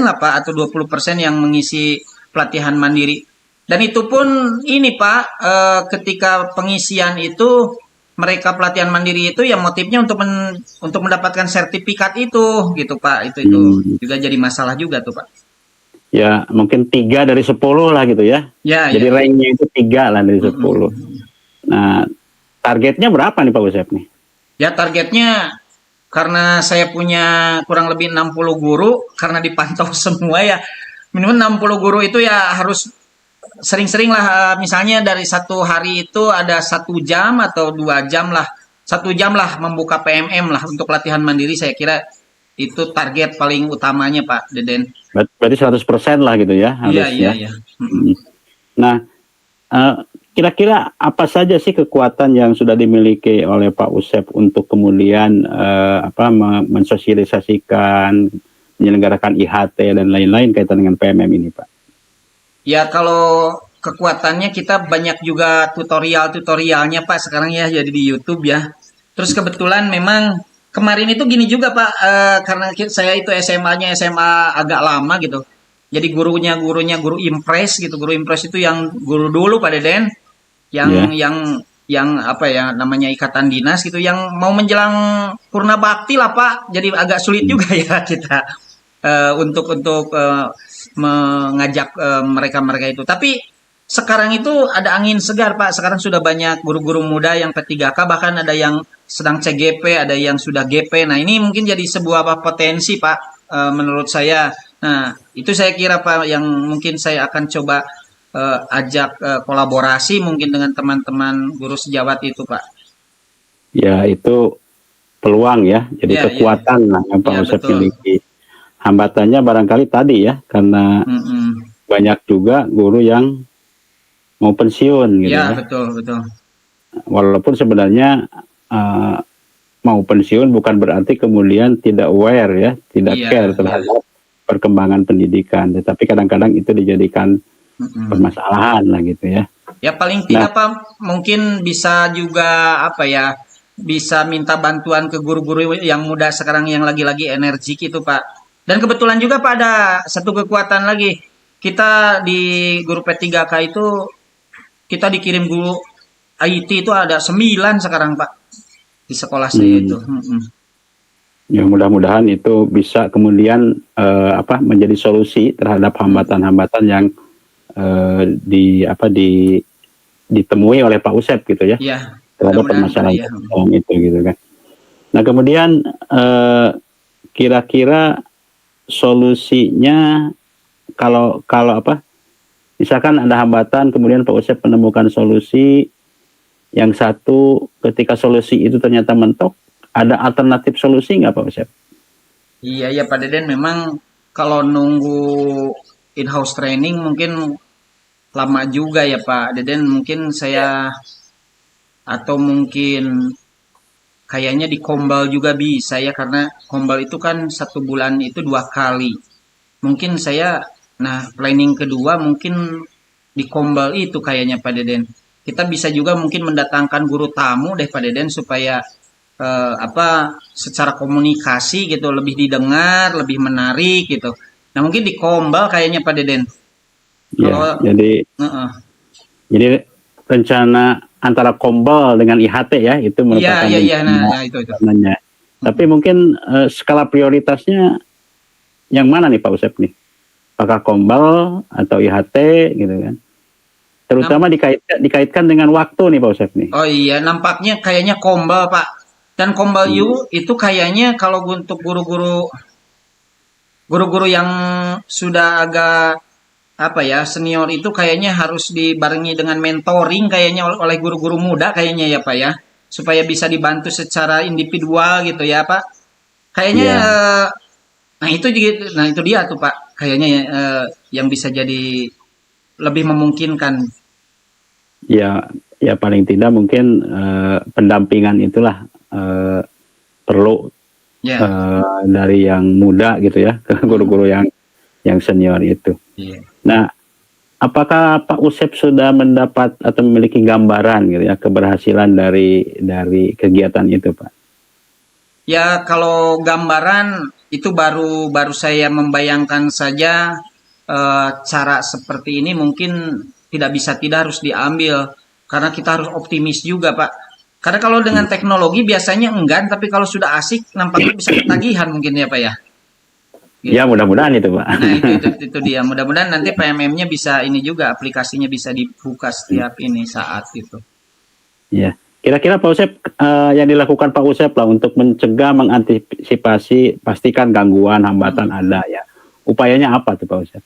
lah Pak, atau 20% yang mengisi pelatihan mandiri. Dan itu pun ini Pak, ketika pengisian itu mereka pelatihan mandiri itu ya motifnya untuk mendapatkan sertifikat itu gitu Pak. Itu juga jadi masalah juga tuh Pak.
Ya mungkin 3 dari 10 lah gitu ya. Jadi ranknya itu 3 lah dari 10. Nah targetnya berapa nih Pak Usep nih?
Ya targetnya karena saya punya kurang lebih 60 guru, karena dipantau semua ya, minimum 60 guru itu ya harus sering-sering lah, misalnya dari satu hari itu ada 1 jam atau 2 jam lah, 1 jam lah membuka PMM lah untuk latihan mandiri. Saya kira itu target paling utamanya Pak Deden.
Berarti 100% lah gitu ya harus ya.
Iya.
Nah kira-kira apa saja sih kekuatan yang sudah dimiliki oleh Pak Usep untuk kemudian mensosialisasikan, menyelenggarakan IHT dan lain-lain kaitan dengan PMM ini Pak?
Ya kalau kekuatannya kita banyak juga tutorialnya Pak sekarang ya, jadi di YouTube ya. Terus kebetulan memang kemarin itu gini juga Pak, karena saya itu SMA agak lama gitu. Jadi gurunya guru Impres gitu. Guru Impres itu yang guru dulu Pak Deden, yang apa ya namanya ikatan dinas gitu, yang mau menjelang purna bakti lah Pak. Jadi agak sulit juga ya kita untuk mengajak mereka itu. Tapi sekarang itu ada angin segar Pak. Sekarang sudah banyak guru-guru muda yang P3K, bahkan ada yang sedang CGP, ada yang sudah GP. Nah ini mungkin jadi sebuah potensi Pak, menurut saya. Nah itu saya kira Pak yang mungkin saya akan coba ajak kolaborasi mungkin dengan teman-teman guru sejawat itu Pak.
Ya, itu peluang ya, jadi
Ya,
kekuatan lah yang Pak
ya
Usep
betul.
miliki. Hambatannya barangkali tadi ya, karena
Mm-mm.
banyak juga guru yang mau pensiun gitu
Ya
ya.
betul betul.
Walaupun sebenarnya mau pensiun bukan berarti kemudian tidak aware ya, tidak
Iya,
care
iya.
terhadap perkembangan pendidikan. Tetapi kadang-kadang itu dijadikan
Mm-mm.
permasalahan lah gitu ya.
Ya paling tidak Pak mungkin bisa juga apa ya, bisa minta bantuan ke guru-guru yang muda sekarang yang lagi-lagi energik itu Pak. Dan kebetulan juga Pak ada satu kekuatan lagi. Kita di guru P3K itu kita dikirim guru IT itu ada 9 sekarang Pak di sekolah saya itu.
Ya mudah-mudahan itu bisa kemudian menjadi solusi terhadap hambatan-hambatan yang ditemui oleh Pak Usep gitu ya.
Iya.
Terhadap
mudah-mudahan,
permasalahan itu gitu kan. Nah kemudian kira-kira solusinya kalau misalkan ada hambatan kemudian Pak Usep menemukan solusi, yang satu ketika solusi itu ternyata mentok, ada alternatif solusi nggak Pak Usep?
Iya ya Pak Deden, memang kalau nunggu in-house training mungkin lama juga ya Pak Deden. Mungkin saya atau mungkin kayaknya di Kombal juga bisa ya, karena Kombal itu kan 1 bulan itu 2 kali. Mungkin saya, nah planning kedua mungkin di Kombal itu kayaknya Pak Deden. Kita bisa juga mungkin mendatangkan guru tamu deh Pak Deden supaya secara komunikasi gitu lebih didengar, lebih menarik gitu. Nah mungkin di Kombal kayaknya Pak Deden.
Ya, jadi rencana antara Kombal dengan IHT ya itu merupakan
itu.
Namanya. Tapi mungkin skala prioritasnya yang mana nih Pak Usep nih? Apakah Kombal atau IHT gitu kan? Terutama dikaitkan dengan waktu nih Pak Usep nih.
Oh iya, nampaknya kayaknya Kombal Pak. Dan Kombal U itu kayaknya kalau untuk guru-guru yang sudah agak senior itu kayaknya harus dibarengi dengan mentoring kayaknya oleh guru-guru muda kayaknya ya Pak ya, supaya bisa dibantu secara individual gitu ya Pak. Kayaknya nah itu dia tuh Pak, kayaknya yang bisa jadi lebih memungkinkan.
Ya paling tidak mungkin pendampingan itulah perlu dari yang muda gitu ya ke guru-guru yang senior itu. Nah, apakah Pak Usep sudah mendapat atau memiliki gambaran gitu ya keberhasilan dari kegiatan itu Pak?
Ya kalau gambaran itu baru saya membayangkan saja. Cara seperti ini mungkin tidak harus diambil, karena kita harus optimis juga Pak. Karena kalau dengan teknologi biasanya enggan, tapi kalau sudah asik nampaknya bisa ketagihan mungkin ya Pak ya.
Gitu. Ya mudah-mudahan itu Pak.
Nah itu dia. Mudah-mudahan nanti PMM-nya bisa ini juga, aplikasinya bisa dibuka setiap saat itu.
Ya. Kira-kira Pak Usep yang dilakukan Pak Usep lah untuk mencegah, mengantisipasi, pastikan gangguan, hambatan ada ya. Upayanya apa tuh Pak Usep?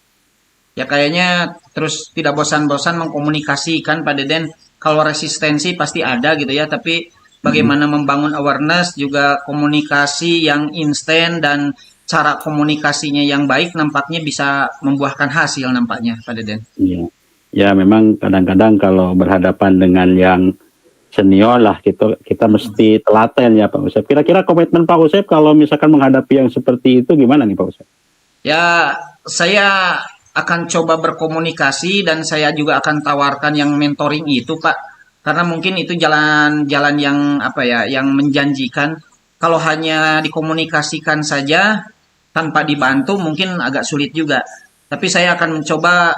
Ya kayaknya terus tidak bosan-bosan mengkomunikasikan Pak Deden. Kalau resistensi pasti ada gitu ya, tapi bagaimana membangun awareness, juga komunikasi yang instan dan cara komunikasinya yang baik nampaknya bisa membuahkan hasil nampaknya Pak Deden.
Iya. Ya memang kadang-kadang kalau berhadapan dengan yang senior lah kita mesti telaten ya Pak Usep. Kira-kira komitmen Pak Usep kalau misalkan menghadapi yang seperti itu gimana nih Pak Usep?
Ya saya akan coba berkomunikasi dan saya juga akan tawarkan yang mentoring itu Pak, karena mungkin itu jalan yang yang menjanjikan. Kalau hanya dikomunikasikan saja tanpa dibantu mungkin agak sulit juga, tapi saya akan mencoba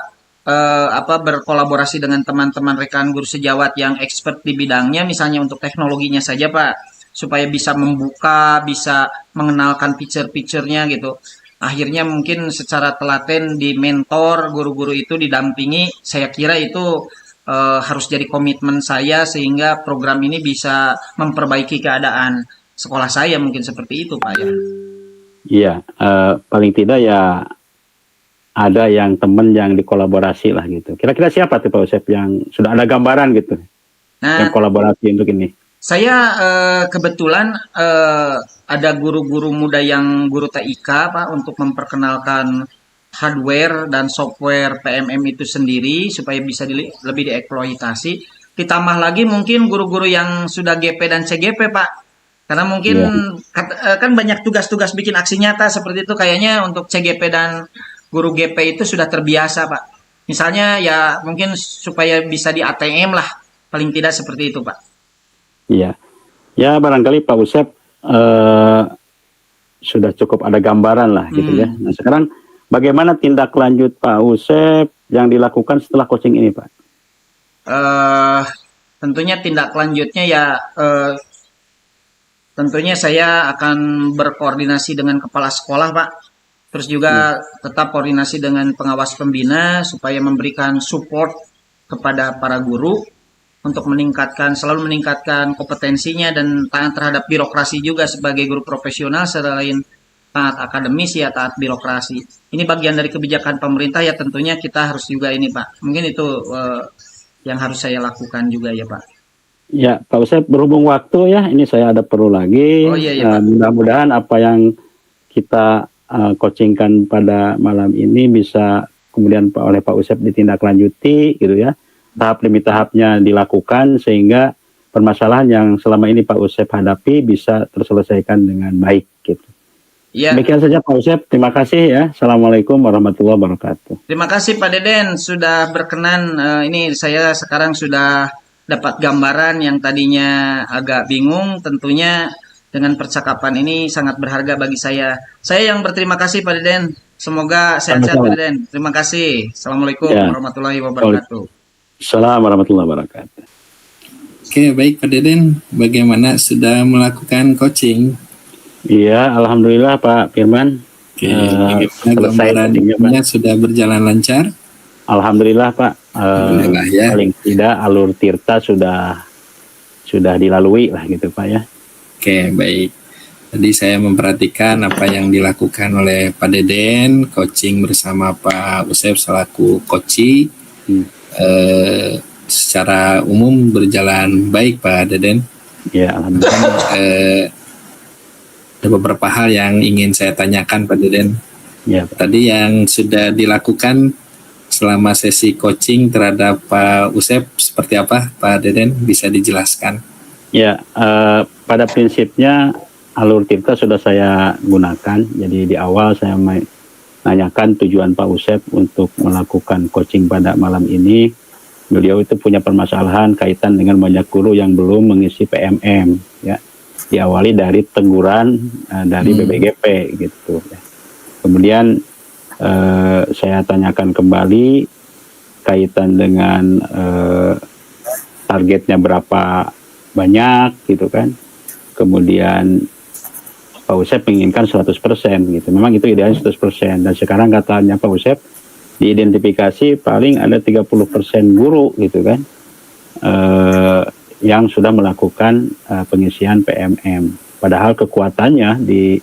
berkolaborasi dengan teman-teman rekan guru sejawat yang expert di bidangnya, misalnya untuk teknologinya saja Pak, supaya bisa membuka, bisa mengenalkan feature-featurenya gitu. akhirnya mungkin secara telaten di mentor guru-guru itu didampingi, saya kira itu harus jadi komitmen saya sehingga program ini bisa memperbaiki keadaan sekolah saya, mungkin seperti itu Pak ya.
Iya, paling tidak ya ada yang temen yang dikolaborasi lah gitu. Kira-kira siapa tuh Pak Usep yang sudah ada gambaran gitu, yang
Nah,
kolaborasi untuk ini?
saya kebetulan ada guru-guru muda yang guru TIK Pak untuk memperkenalkan hardware dan software PMM itu sendiri supaya bisa lebih dieksploitasi. Ditambah lagi mungkin guru-guru yang sudah GP dan CGP Pak. Karena mungkin
Iya.
kan banyak tugas-tugas bikin aksi nyata seperti itu, kayaknya untuk CGP dan guru GP itu sudah terbiasa Pak. Misalnya ya mungkin supaya bisa di ATM lah, paling tidak seperti itu Pak.
Iya, ya barangkali Pak Usep sudah cukup ada gambaran lah gitu ya. Nah sekarang bagaimana tindak lanjut Pak Usep yang dilakukan setelah coaching ini Pak?
Tentunya tindak lanjutnya ya tentunya saya akan berkoordinasi dengan kepala sekolah Pak. Terus juga tetap koordinasi dengan pengawas pembina supaya memberikan support kepada para guru untuk selalu meningkatkan kompetensinya dan taat terhadap birokrasi juga sebagai guru profesional selain taat akademis ya taat birokrasi. Ini bagian dari kebijakan pemerintah ya tentunya kita harus juga ini Pak. Mungkin itu yang harus saya lakukan juga ya Pak.
Ya Pak Usep, berhubung waktu ya, ini saya ada perlu lagi.
Oh iya Pak.
Mudah-mudahan apa yang kita coachingkan pada malam ini bisa kemudian oleh Pak Usep ditindaklanjuti gitu ya. Tahap demi tahapnya dilakukan sehingga permasalahan yang selama ini Pak Usep hadapi bisa terselesaikan dengan baik gitu.
Ya.
Demikian saja Pak Usep, terima kasih ya. Assalamualaikum warahmatullahi wabarakatuh.
Terima kasih Pak Deden sudah berkenan. Ini saya sekarang sudah dapat gambaran yang tadinya agak bingung. Tentunya dengan percakapan ini sangat berharga bagi saya. Saya yang berterima kasih Pak Deden. Semoga sehat-sehat Pak Deden. Terima kasih. Assalamualaikum warahmatullahi wabarakatuh.
Assalamualaikum warahmatullahi wabarakatuh.
Oke, baik Pak Deden, bagaimana sudah melakukan coaching?
Iya, alhamdulillah Pak Firman.
Oke,
selesai
gambarannya sudah berjalan lancar.
Alhamdulillah Pak.
Alhamdulillah ya.
Paling tidak alur tirta sudah dilalui lah gitu Pak ya.
Oke, baik. Tadi saya memperhatikan apa yang dilakukan oleh Pak Deden, coaching bersama Pak Usep selaku coach. Secara umum berjalan baik Pak Deden.
Ya, alhamdulillah.
Ada beberapa hal yang ingin saya tanyakan Pak Deden.
Ya, Pak.
Tadi yang sudah dilakukan selama sesi coaching terhadap Pak Usep seperti apa Pak Deden, bisa dijelaskan?
Ya, pada prinsipnya alur tirta sudah saya gunakan. Jadi di awal saya menanyakan tujuan Pak Usep untuk melakukan coaching pada malam ini. Beliau itu punya permasalahan kaitan dengan banyak guru yang belum mengisi PMM. Ya, diawali dari teguran dari BBGP gitu. Ya. Kemudian saya tanyakan kembali kaitan dengan targetnya berapa banyak gitu kan. Kemudian Pak Usep menginginkan 100% gitu. Memang itu idealnya 100%. Dan sekarang katanya Pak Usep diidentifikasi paling ada 30% guru gitu kan. Yang sudah melakukan pengisian PMM. Padahal kekuatannya di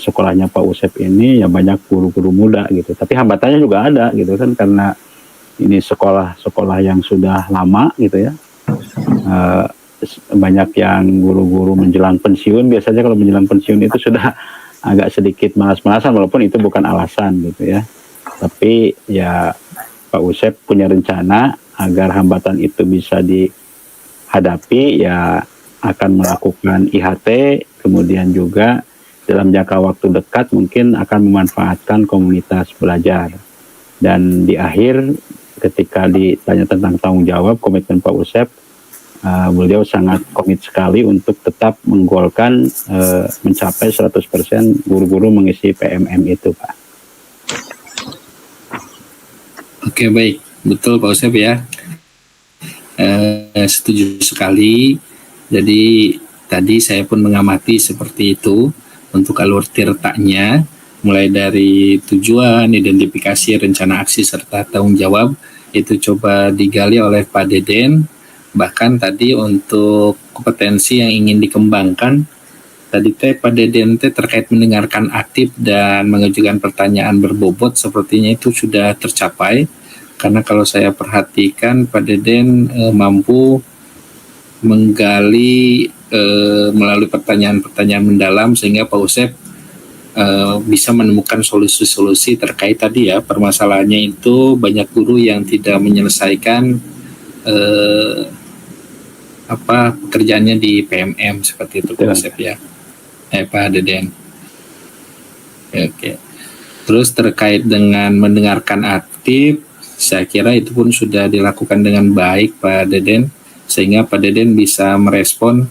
sekolahnya Pak Usep ini ya banyak guru-guru muda gitu. Tapi hambatannya juga ada gitu kan karena ini sekolah yang sudah lama gitu ya. Banyak yang guru-guru menjelang pensiun. Biasanya kalau menjelang pensiun itu sudah agak sedikit malas-malasan walaupun itu bukan alasan gitu ya. Tapi ya Pak Usep punya rencana agar hambatan itu bisa dihadapi ya akan melakukan IHT, kemudian juga dalam jangka waktu dekat mungkin akan memanfaatkan komunitas belajar. Dan di akhir ketika ditanya tentang tanggung jawab komitmen Pak Usep, beliau sangat komit sekali untuk tetap menggolkan mencapai 100% guru-guru mengisi PMM itu Pak.
Oke, baik, betul Pak Usep ya. Setuju sekali. Jadi tadi saya pun mengamati seperti itu untuk alur tirtanya. mulai dari tujuan, identifikasi, rencana aksi, serta tanggung jawab, itu coba digali oleh Pak Deden. Bahkan tadi untuk kompetensi yang ingin dikembangkan, tadi Pak Deden terkait mendengarkan aktif dan mengajukan pertanyaan berbobot, sepertinya itu sudah tercapai. Karena kalau saya perhatikan Pak Deden mampu menggali melalui pertanyaan-pertanyaan mendalam, sehingga Pak Usep bisa menemukan solusi-solusi terkait tadi ya, permasalahannya itu banyak guru yang tidak menyelesaikan pekerjaannya di PMM, seperti itu Pak Usep ya, Pak Deden. Oke. Terus terkait dengan mendengarkan aktif, saya kira itu pun sudah dilakukan dengan baik Pak Deden, sehingga Pak Deden bisa merespon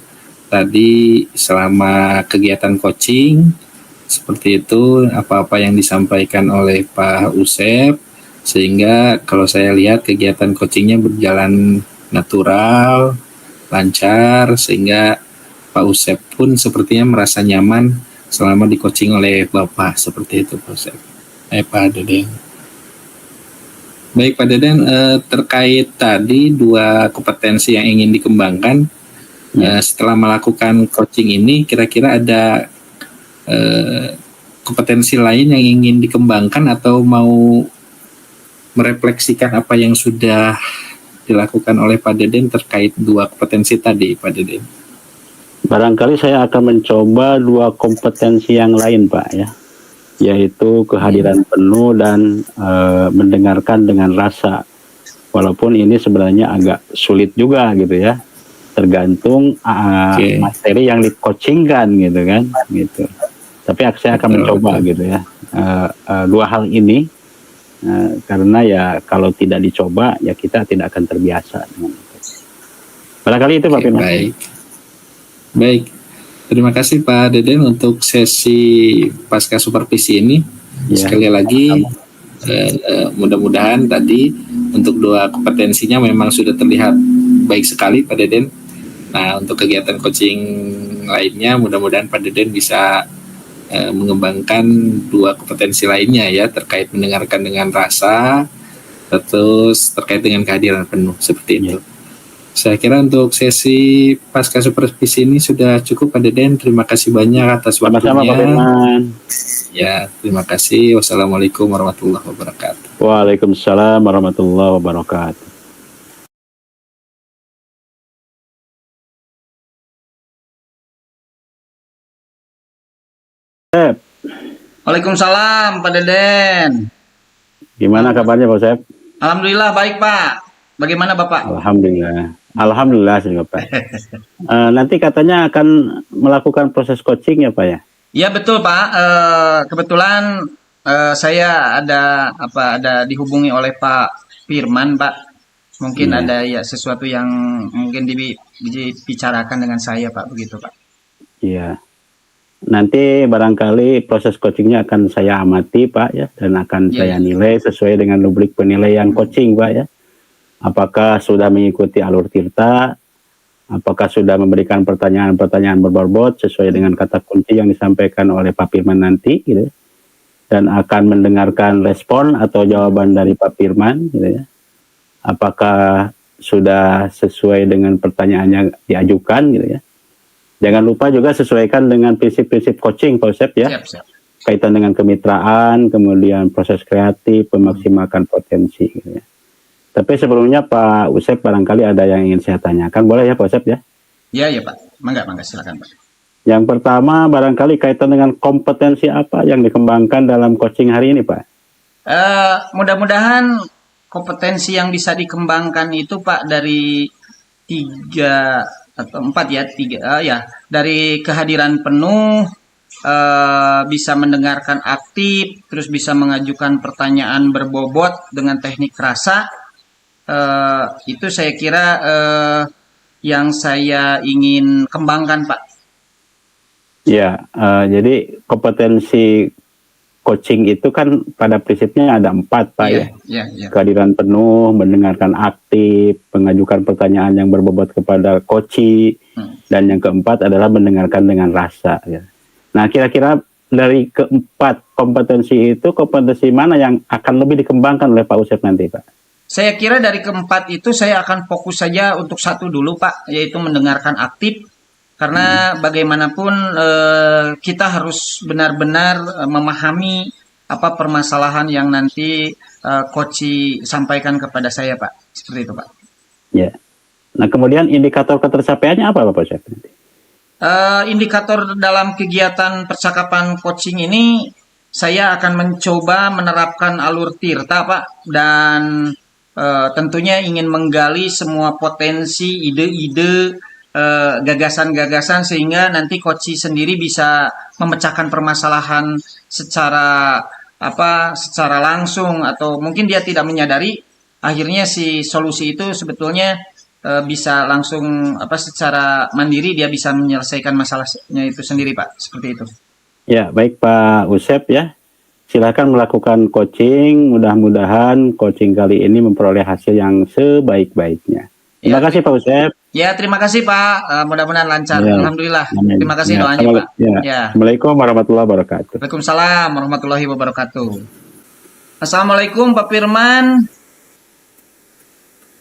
tadi selama kegiatan coaching, seperti itu apa-apa yang disampaikan oleh Pak Usep, sehingga kalau saya lihat kegiatan coachingnya berjalan natural, lancar, sehingga Pak Usep pun sepertinya merasa nyaman selama di coaching oleh Bapak, seperti itu Pak Usep. Pak Deden. Baik Pak Deden, terkait tadi 2 kompetensi yang ingin dikembangkan, setelah melakukan coaching ini, kira-kira ada kompetensi lain yang ingin dikembangkan atau mau merefleksikan apa yang sudah dilakukan oleh Pak Deden terkait 2 kompetensi tadi, Pak Deden?
Barangkali saya akan mencoba 2 kompetensi yang lain, Pak, ya, yaitu kehadiran penuh dan mendengarkan dengan rasa. Walaupun ini sebenarnya agak sulit juga gitu ya, tergantung materi yang di-coachingkan gitu kan, gitu. Tapi saya akan mencoba gitu ya, 2 hal ini, karena ya kalau tidak dicoba ya kita tidak akan terbiasa dengan itu. Barangkali itu Pak Firman.
Baik, terima kasih Pak Deden untuk sesi pasca supervisi ini. Sekali lagi mudah-mudahan tadi untuk 2 kompetensinya memang sudah terlihat baik sekali Pak Deden. Nah, untuk kegiatan coaching lainnya mudah-mudahan Pak Deden bisa mengembangkan 2 kompetensi lainnya ya, terkait mendengarkan dengan rasa, terus terkait dengan kehadiran penuh, seperti itu. Saya kira untuk sesi pasca supervisi ini sudah cukup Pak Deden. Terima kasih banyak atas waktunya.
Sama-sama Pak Firman.
Ya, terima kasih. Wassalamualaikum warahmatullahi wabarakatuh.
Waalaikumsalam warahmatullahi wabarakatuh.
Waalaikumsalam Pak Deden.
Gimana kabarnya Pak Sep?
Alhamdulillah baik Pak. Bagaimana Bapak?
Alhamdulillah juga Pak. Nanti katanya akan melakukan proses coaching ya Pak ya?
Iya betul Pak. Kebetulan saya ada dihubungi oleh Pak Firman Pak. Mungkin ada ya sesuatu yang mungkin dibicarakan dengan saya Pak, begitu Pak.
Iya. Nanti barangkali proses coachingnya akan saya amati Pak ya, dan akan saya nilai sesuai dengan rubrik penilaian coaching Pak ya. Apakah sudah mengikuti alur Tirta, apakah sudah memberikan pertanyaan-pertanyaan berbobot sesuai dengan kata kunci yang disampaikan oleh Pak Firman nanti gitu, dan akan mendengarkan respon atau jawaban dari Pak Firman gitu ya. Apakah sudah sesuai dengan pertanyaan yang diajukan gitu ya. Jangan lupa juga sesuaikan dengan prinsip-prinsip coaching Pak Usep ya.
Siap.
Kaitan dengan kemitraan, kemudian proses kreatif, memaksimalkan potensi gitu ya. Tapi sebelumnya Pak Usep barangkali ada yang ingin saya tanyakan, boleh ya Pak Usep ya?
Iya Pak, mangga silakan Pak.
Yang pertama barangkali kaitan dengan kompetensi apa yang dikembangkan dalam coaching hari ini Pak?
Mudah-mudahan kompetensi yang bisa dikembangkan itu Pak dari 3 atau 4 ya, 3 ya, dari kehadiran penuh, bisa mendengarkan aktif, terus bisa mengajukan pertanyaan berbobot dengan teknik rasa. Itu saya kira yang saya ingin kembangkan Pak.
Ya, jadi kompetensi coaching itu kan pada prinsipnya ada 4 Pak ya. Kehadiran penuh, mendengarkan aktif, mengajukan pertanyaan yang berbobot kepada coach, dan yang keempat adalah mendengarkan dengan rasa ya. Nah, kira-kira dari keempat kompetensi itu kompetensi mana yang akan lebih dikembangkan oleh Pak Usep nanti, Pak?
Saya kira dari keempat itu saya akan fokus saja untuk satu dulu, Pak, yaitu mendengarkan aktif. Karena bagaimanapun kita harus benar-benar memahami apa permasalahan yang nanti Koci sampaikan kepada saya, Pak. Seperti itu, Pak.
Ya. Nah, kemudian indikator ketercapaiannya apa, Pak Usep?
Indikator dalam kegiatan percakapan coaching ini, saya akan mencoba menerapkan alur Tirta, Pak, dan tentunya ingin menggali semua potensi, ide-ide, gagasan-gagasan sehingga nanti coach sendiri bisa memecahkan permasalahan secara secara langsung atau mungkin dia tidak menyadari akhirnya si solusi itu sebetulnya bisa langsung secara mandiri dia bisa menyelesaikan masalahnya itu sendiri, Pak, seperti itu.
Ya, baik Pak Usep ya. Silakan melakukan coaching, mudah-mudahan coaching kali ini memperoleh hasil yang sebaik-baiknya. Terima kasih Pak Usep.
Ya, terima kasih Pak. Mudah-mudahan lancar.
Ya.
Alhamdulillah.
Amin.
Terima kasih
Ya,
doanya Pak. Ya.
Assalamualaikum warahmatullahi wabarakatuh.
Waalaikumsalam warahmatullahi wabarakatuh. Assalamualaikum Pak Firman.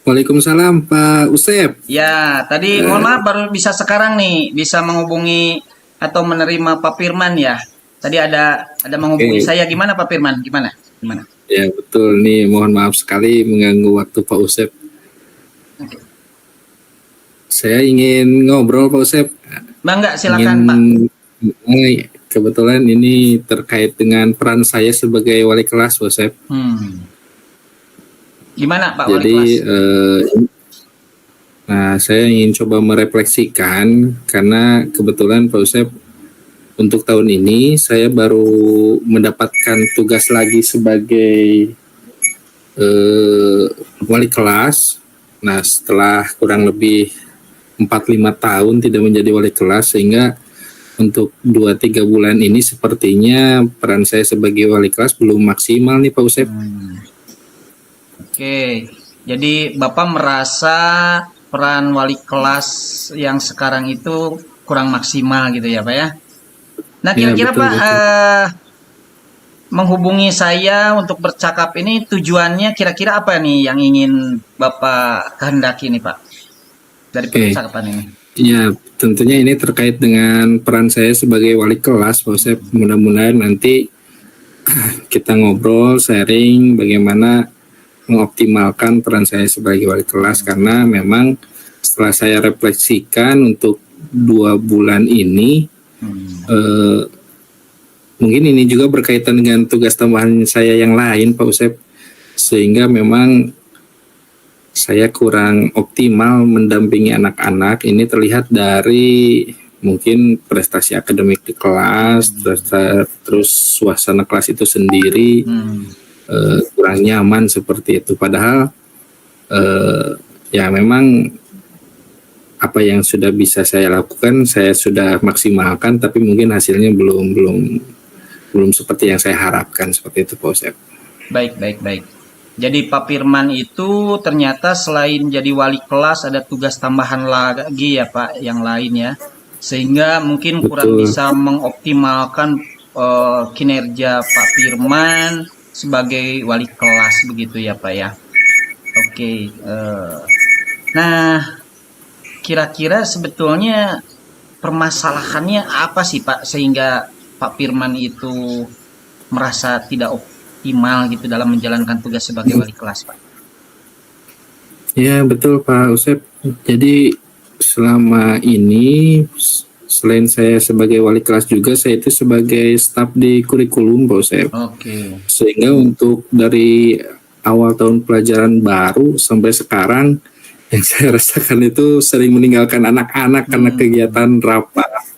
Waalaikumsalam Pak Usep.
Ya, tadi mohon maaf baru bisa sekarang nih bisa menghubungi atau menerima Pak Firman ya. Tadi ada menghubungi saya. Gimana Pak Firman? Gimana?
Ya betul nih, mohon maaf sekali mengganggu waktu Pak Usep.
Oke.
Saya ingin ngobrol Pak Usep.
Bangga, silakan Pak.
Kebetulan ini terkait dengan peran saya sebagai wali kelas Pak Usep.
Gimana Pak
Jadi,
wali kelas?
saya ingin coba merefleksikan karena kebetulan Pak Usep untuk tahun ini saya baru mendapatkan tugas lagi sebagai wali kelas. Nah, setelah kurang lebih 4-5 tahun tidak menjadi wali kelas, sehingga untuk 2-3 bulan ini sepertinya peran saya sebagai wali kelas belum maksimal nih Pak Usep.
Oke, jadi Bapak merasa peran wali kelas yang sekarang itu kurang maksimal gitu ya Pak ya? Nah kira-kira
Ya, betul,
Pak menghubungi saya untuk bercakap ini tujuannya kira-kira apa nih yang ingin Bapak kehendaki nih Pak dari percakapan ini?
Ya, tentunya ini terkait dengan peran saya sebagai wali kelas Pak Usep. Mudah-mudahan nanti kita ngobrol, sharing bagaimana mengoptimalkan peran saya sebagai wali kelas, karena memang setelah saya refleksikan untuk 2 bulan ini mungkin ini juga berkaitan dengan tugas tambahan saya yang lain Pak Usep, sehingga memang saya kurang optimal mendampingi anak-anak. Ini terlihat dari mungkin prestasi akademik di kelas, terus suasana kelas itu sendiri kurang nyaman seperti itu. Padahal ya memang apa yang sudah bisa saya lakukan saya sudah maksimalkan, tapi mungkin hasilnya belum seperti yang saya harapkan, seperti itu Pak Usep.
Baik. Jadi Pak Firman itu ternyata selain jadi wali kelas ada tugas tambahan lagi ya Pak yang lain ya, sehingga mungkin kurang bisa mengoptimalkan kinerja Pak Firman sebagai wali kelas begitu ya Pak ya. Oke. Nah kira-kira sebetulnya permasalahannya apa sih Pak sehingga Pak Firman itu merasa tidak optimal gitu dalam menjalankan tugas sebagai wali kelas Pak?
Ya betul Pak Usep. Jadi selama ini selain saya sebagai wali kelas juga saya itu sebagai staf di kurikulum Pak Usep.
Oke.
Sehingga untuk dari awal tahun pelajaran baru sampai sekarang yang saya rasakan itu sering meninggalkan anak-anak karena kegiatan rapat.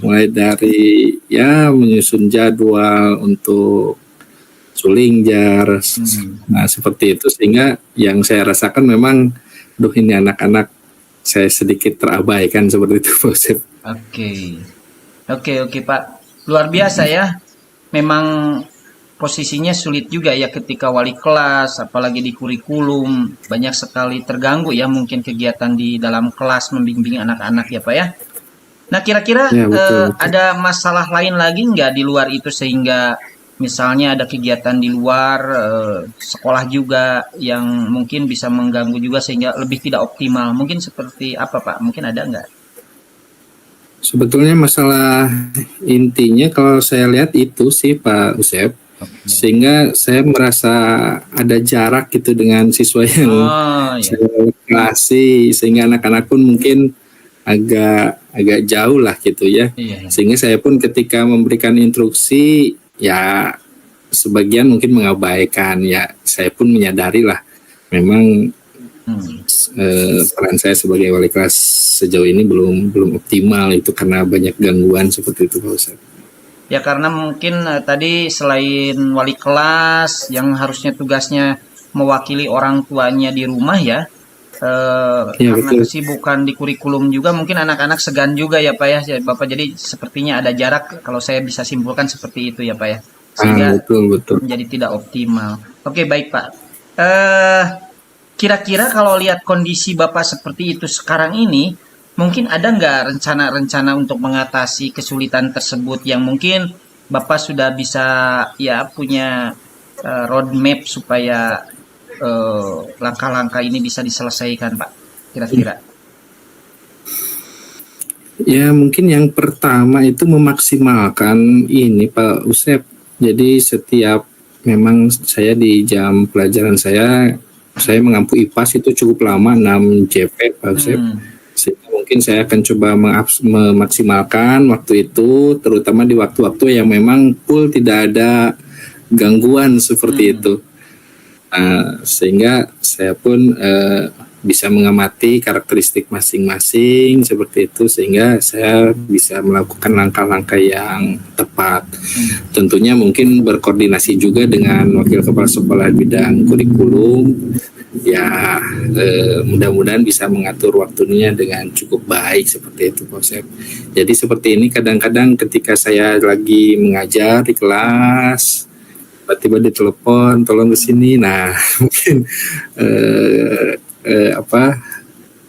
Mulai dari ya menyusun jadwal untuk suling jar, nah seperti itu, sehingga yang saya rasakan memang ini anak-anak saya sedikit terabaikan seperti itu Pak Usep.
Oke Pak, luar biasa ya. Memang posisinya sulit juga ya ketika wali kelas, apalagi di kurikulum banyak sekali terganggu ya mungkin kegiatan di dalam kelas membimbing anak-anak ya Pak ya. Nah, kira-kira
Ya, betul.
ada masalah lain lagi nggak di luar itu sehingga misalnya ada kegiatan di luar sekolah juga yang mungkin bisa mengganggu juga sehingga lebih tidak optimal. Mungkin seperti apa, Pak? Mungkin ada nggak?
Sebetulnya masalah intinya kalau saya lihat itu sih Pak Usep, sehingga saya merasa ada jarak gitu dengan siswa yang
Oh, ya.
saya klasi, sehingga anak-anak pun mungkin agak agak jauh lah gitu ya.
Iya, iya.
Sehingga saya pun ketika memberikan instruksi ya sebagian mungkin mengabaikan, ya saya pun menyadari lah memang
Hmm.
peran saya sebagai wali kelas sejauh ini belum optimal itu karena banyak gangguan seperti itu Pak Ustadz.
Ya karena mungkin tadi selain wali kelas yang harusnya tugasnya mewakili orang tuanya di rumah ya,
Ya,
karena
betul.
kesibukan di kurikulum juga mungkin anak-anak segan juga ya Pak ya, Bapak. Jadi sepertinya ada jarak kalau saya bisa simpulkan seperti itu ya Pak ya, sehingga
Betul.
menjadi tidak optimal. Oke baik Pak. Kira-kira kalau lihat kondisi Bapak seperti itu sekarang ini, mungkin ada nggak rencana-rencana untuk mengatasi kesulitan tersebut yang mungkin Bapak sudah bisa ya punya roadmap supaya langkah-langkah ini bisa diselesaikan Pak, kira-kira?
Ya mungkin yang pertama itu memaksimalkan ini Pak Usep. Jadi setiap memang saya di jam pelajaran saya mengampu IPAS itu cukup lama 6 JP Pak Usep. Sehingga mungkin saya akan coba memaksimalkan waktu itu, terutama di waktu-waktu yang memang full tidak ada gangguan seperti itu. Sehingga saya pun bisa mengamati karakteristik masing-masing seperti itu, sehingga saya bisa melakukan langkah-langkah yang tepat. Tentunya mungkin berkoordinasi juga dengan wakil kepala sekolah bidang kurikulum. Ya mudah-mudahan bisa mengatur waktunya dengan cukup baik seperti itu Pak Usep. Jadi seperti ini kadang-kadang ketika saya lagi mengajar di kelas tiba-tiba ditelepon tolong ke sini. Nah mungkin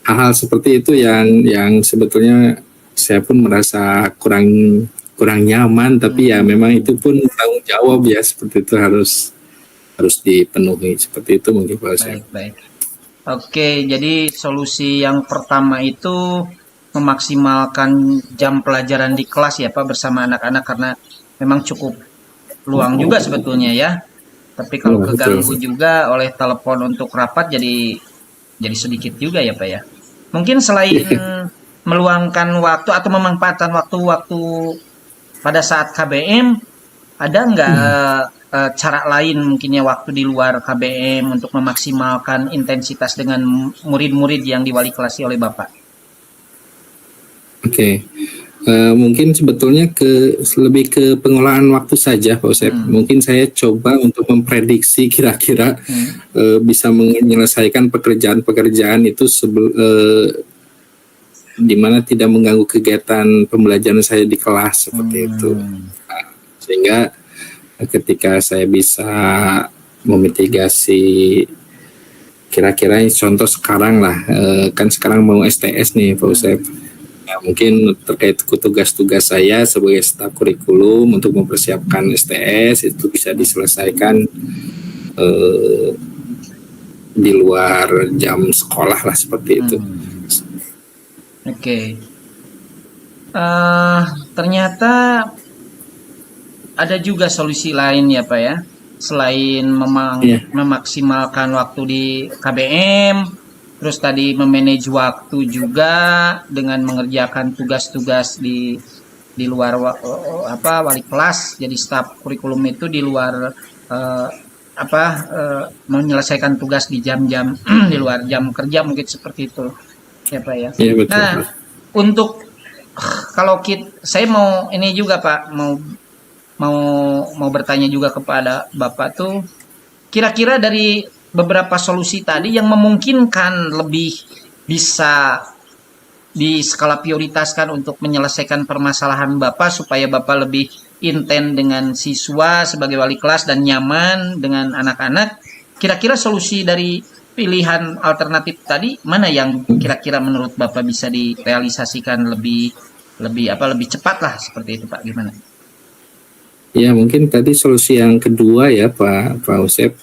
hal-hal seperti itu yang sebetulnya saya pun merasa kurang nyaman, tapi ya memang itu pun tanggung jawab ya, seperti itu harus dipenuhi seperti itu mungkin Pak Usep.
Baik. Oke, jadi solusi yang pertama itu memaksimalkan jam pelajaran di kelas ya Pak bersama anak-anak, karena memang cukup luang juga sebetulnya ya. Tapi kalau keganggu juga oleh telepon untuk rapat jadi sedikit juga ya Pak ya. Mungkin selain meluangkan waktu atau memanfaatkan waktu-waktu pada saat KBM, ada nggak cara lain mungkinnya waktu di luar KBM untuk memaksimalkan intensitas dengan murid-murid yang diwali kelasi oleh Bapak?
Oke. Mungkin sebetulnya lebih ke pengolahan waktu saja Pak Usep. Mungkin saya coba untuk memprediksi kira-kira bisa menyelesaikan pekerjaan-pekerjaan itu di mana tidak mengganggu kegiatan pembelajaran saya di kelas seperti itu. Sehingga ketika saya bisa memitigasi kira-kira contoh sekarang lah, kan sekarang mau STS nih Pak Usep. Ya, mungkin terkait tugas-tugas saya sebagai staf kurikulum untuk mempersiapkan STS itu bisa diselesaikan di luar jam sekolah lah seperti itu.
Oke. Ternyata ada juga solusi lain ya Pak ya, selain memaksimalkan waktu di KBM. Terus tadi memanage waktu juga dengan mengerjakan tugas-tugas di luar wali kelas, jadi staf kurikulum itu di luar menyelesaikan tugas di jam-jam di luar jam kerja, mungkin seperti itu ya Pak ya.
Iya, betul.
Nah untuk kalau saya mau ini juga Pak, mau bertanya juga kepada Bapak tuh, kira-kira dari beberapa solusi tadi yang memungkinkan lebih bisa di skala prioritaskan untuk menyelesaikan permasalahan Bapak supaya Bapak lebih intent dengan siswa sebagai wali kelas dan nyaman dengan anak-anak, kira-kira solusi dari pilihan alternatif tadi mana yang kira-kira menurut Bapak bisa direalisasikan lebih lebih cepat lah seperti itu Pak, gimana?
Ya, mungkin tadi solusi yang kedua ya Pak Usep.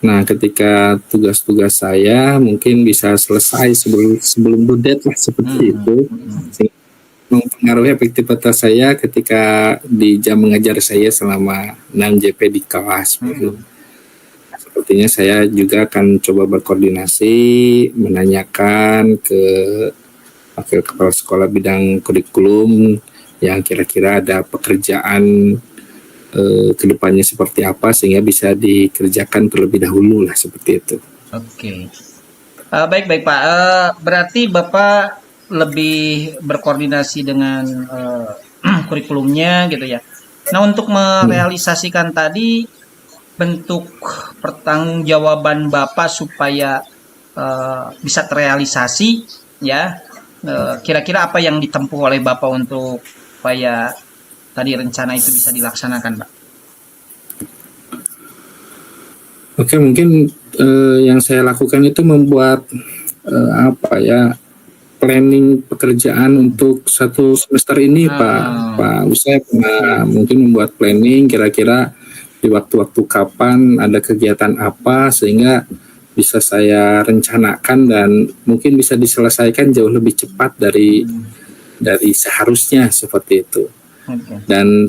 Nah, ketika tugas-tugas saya mungkin bisa selesai sebelum due date lah seperti itu. Sehingga mempengaruhi efektivitas saya ketika di jam mengajar saya selama 6 JP di kelas. Sepertinya saya juga akan coba berkoordinasi, menanyakan ke wakil kepala sekolah bidang kurikulum yang kira-kira ada pekerjaan kedepannya seperti apa sehingga bisa dikerjakan terlebih dahulu lah seperti itu.
Oke. Baik Pak. Berarti Bapak lebih berkoordinasi dengan kurikulumnya gitu ya. Nah, untuk merealisasikan tadi bentuk pertanggungjawaban Bapak supaya bisa terrealisasi ya. Kira-kira apa yang ditempuh oleh Bapak untuk supaya tadi rencana itu bisa dilaksanakan, Pak?
Oke, mungkin yang saya lakukan itu membuat planning pekerjaan untuk satu semester ini, Pak Usep. Nah, mungkin membuat planning kira-kira di waktu-waktu kapan ada kegiatan apa sehingga bisa saya rencanakan dan mungkin bisa diselesaikan jauh lebih cepat dari seharusnya seperti itu. Dan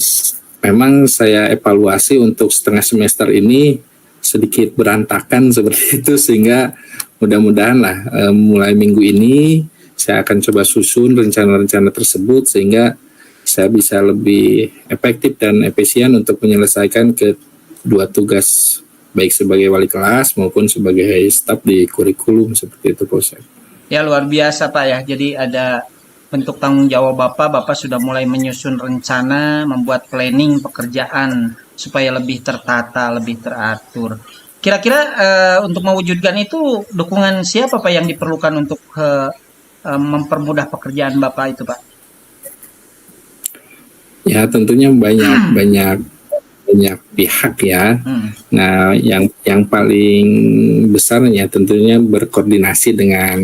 memang saya evaluasi untuk setengah semester ini sedikit berantakan seperti itu sehingga mudah-mudahan lah mulai minggu ini saya akan coba susun rencana-rencana tersebut sehingga saya bisa lebih efektif dan efisien untuk menyelesaikan kedua tugas baik sebagai wali kelas maupun sebagai staf di kurikulum seperti itu, Pak.
Ya, luar biasa Pak ya. Jadi ada bentuk tanggung jawab Bapak sudah mulai menyusun rencana, membuat planning pekerjaan supaya lebih tertata, lebih teratur. Kira-kira untuk mewujudkan itu dukungan siapa Pak yang diperlukan untuk mempermudah pekerjaan Bapak itu, Pak?
Ya, tentunya banyak pihak ya. Nah, yang paling besarnya tentunya berkoordinasi dengan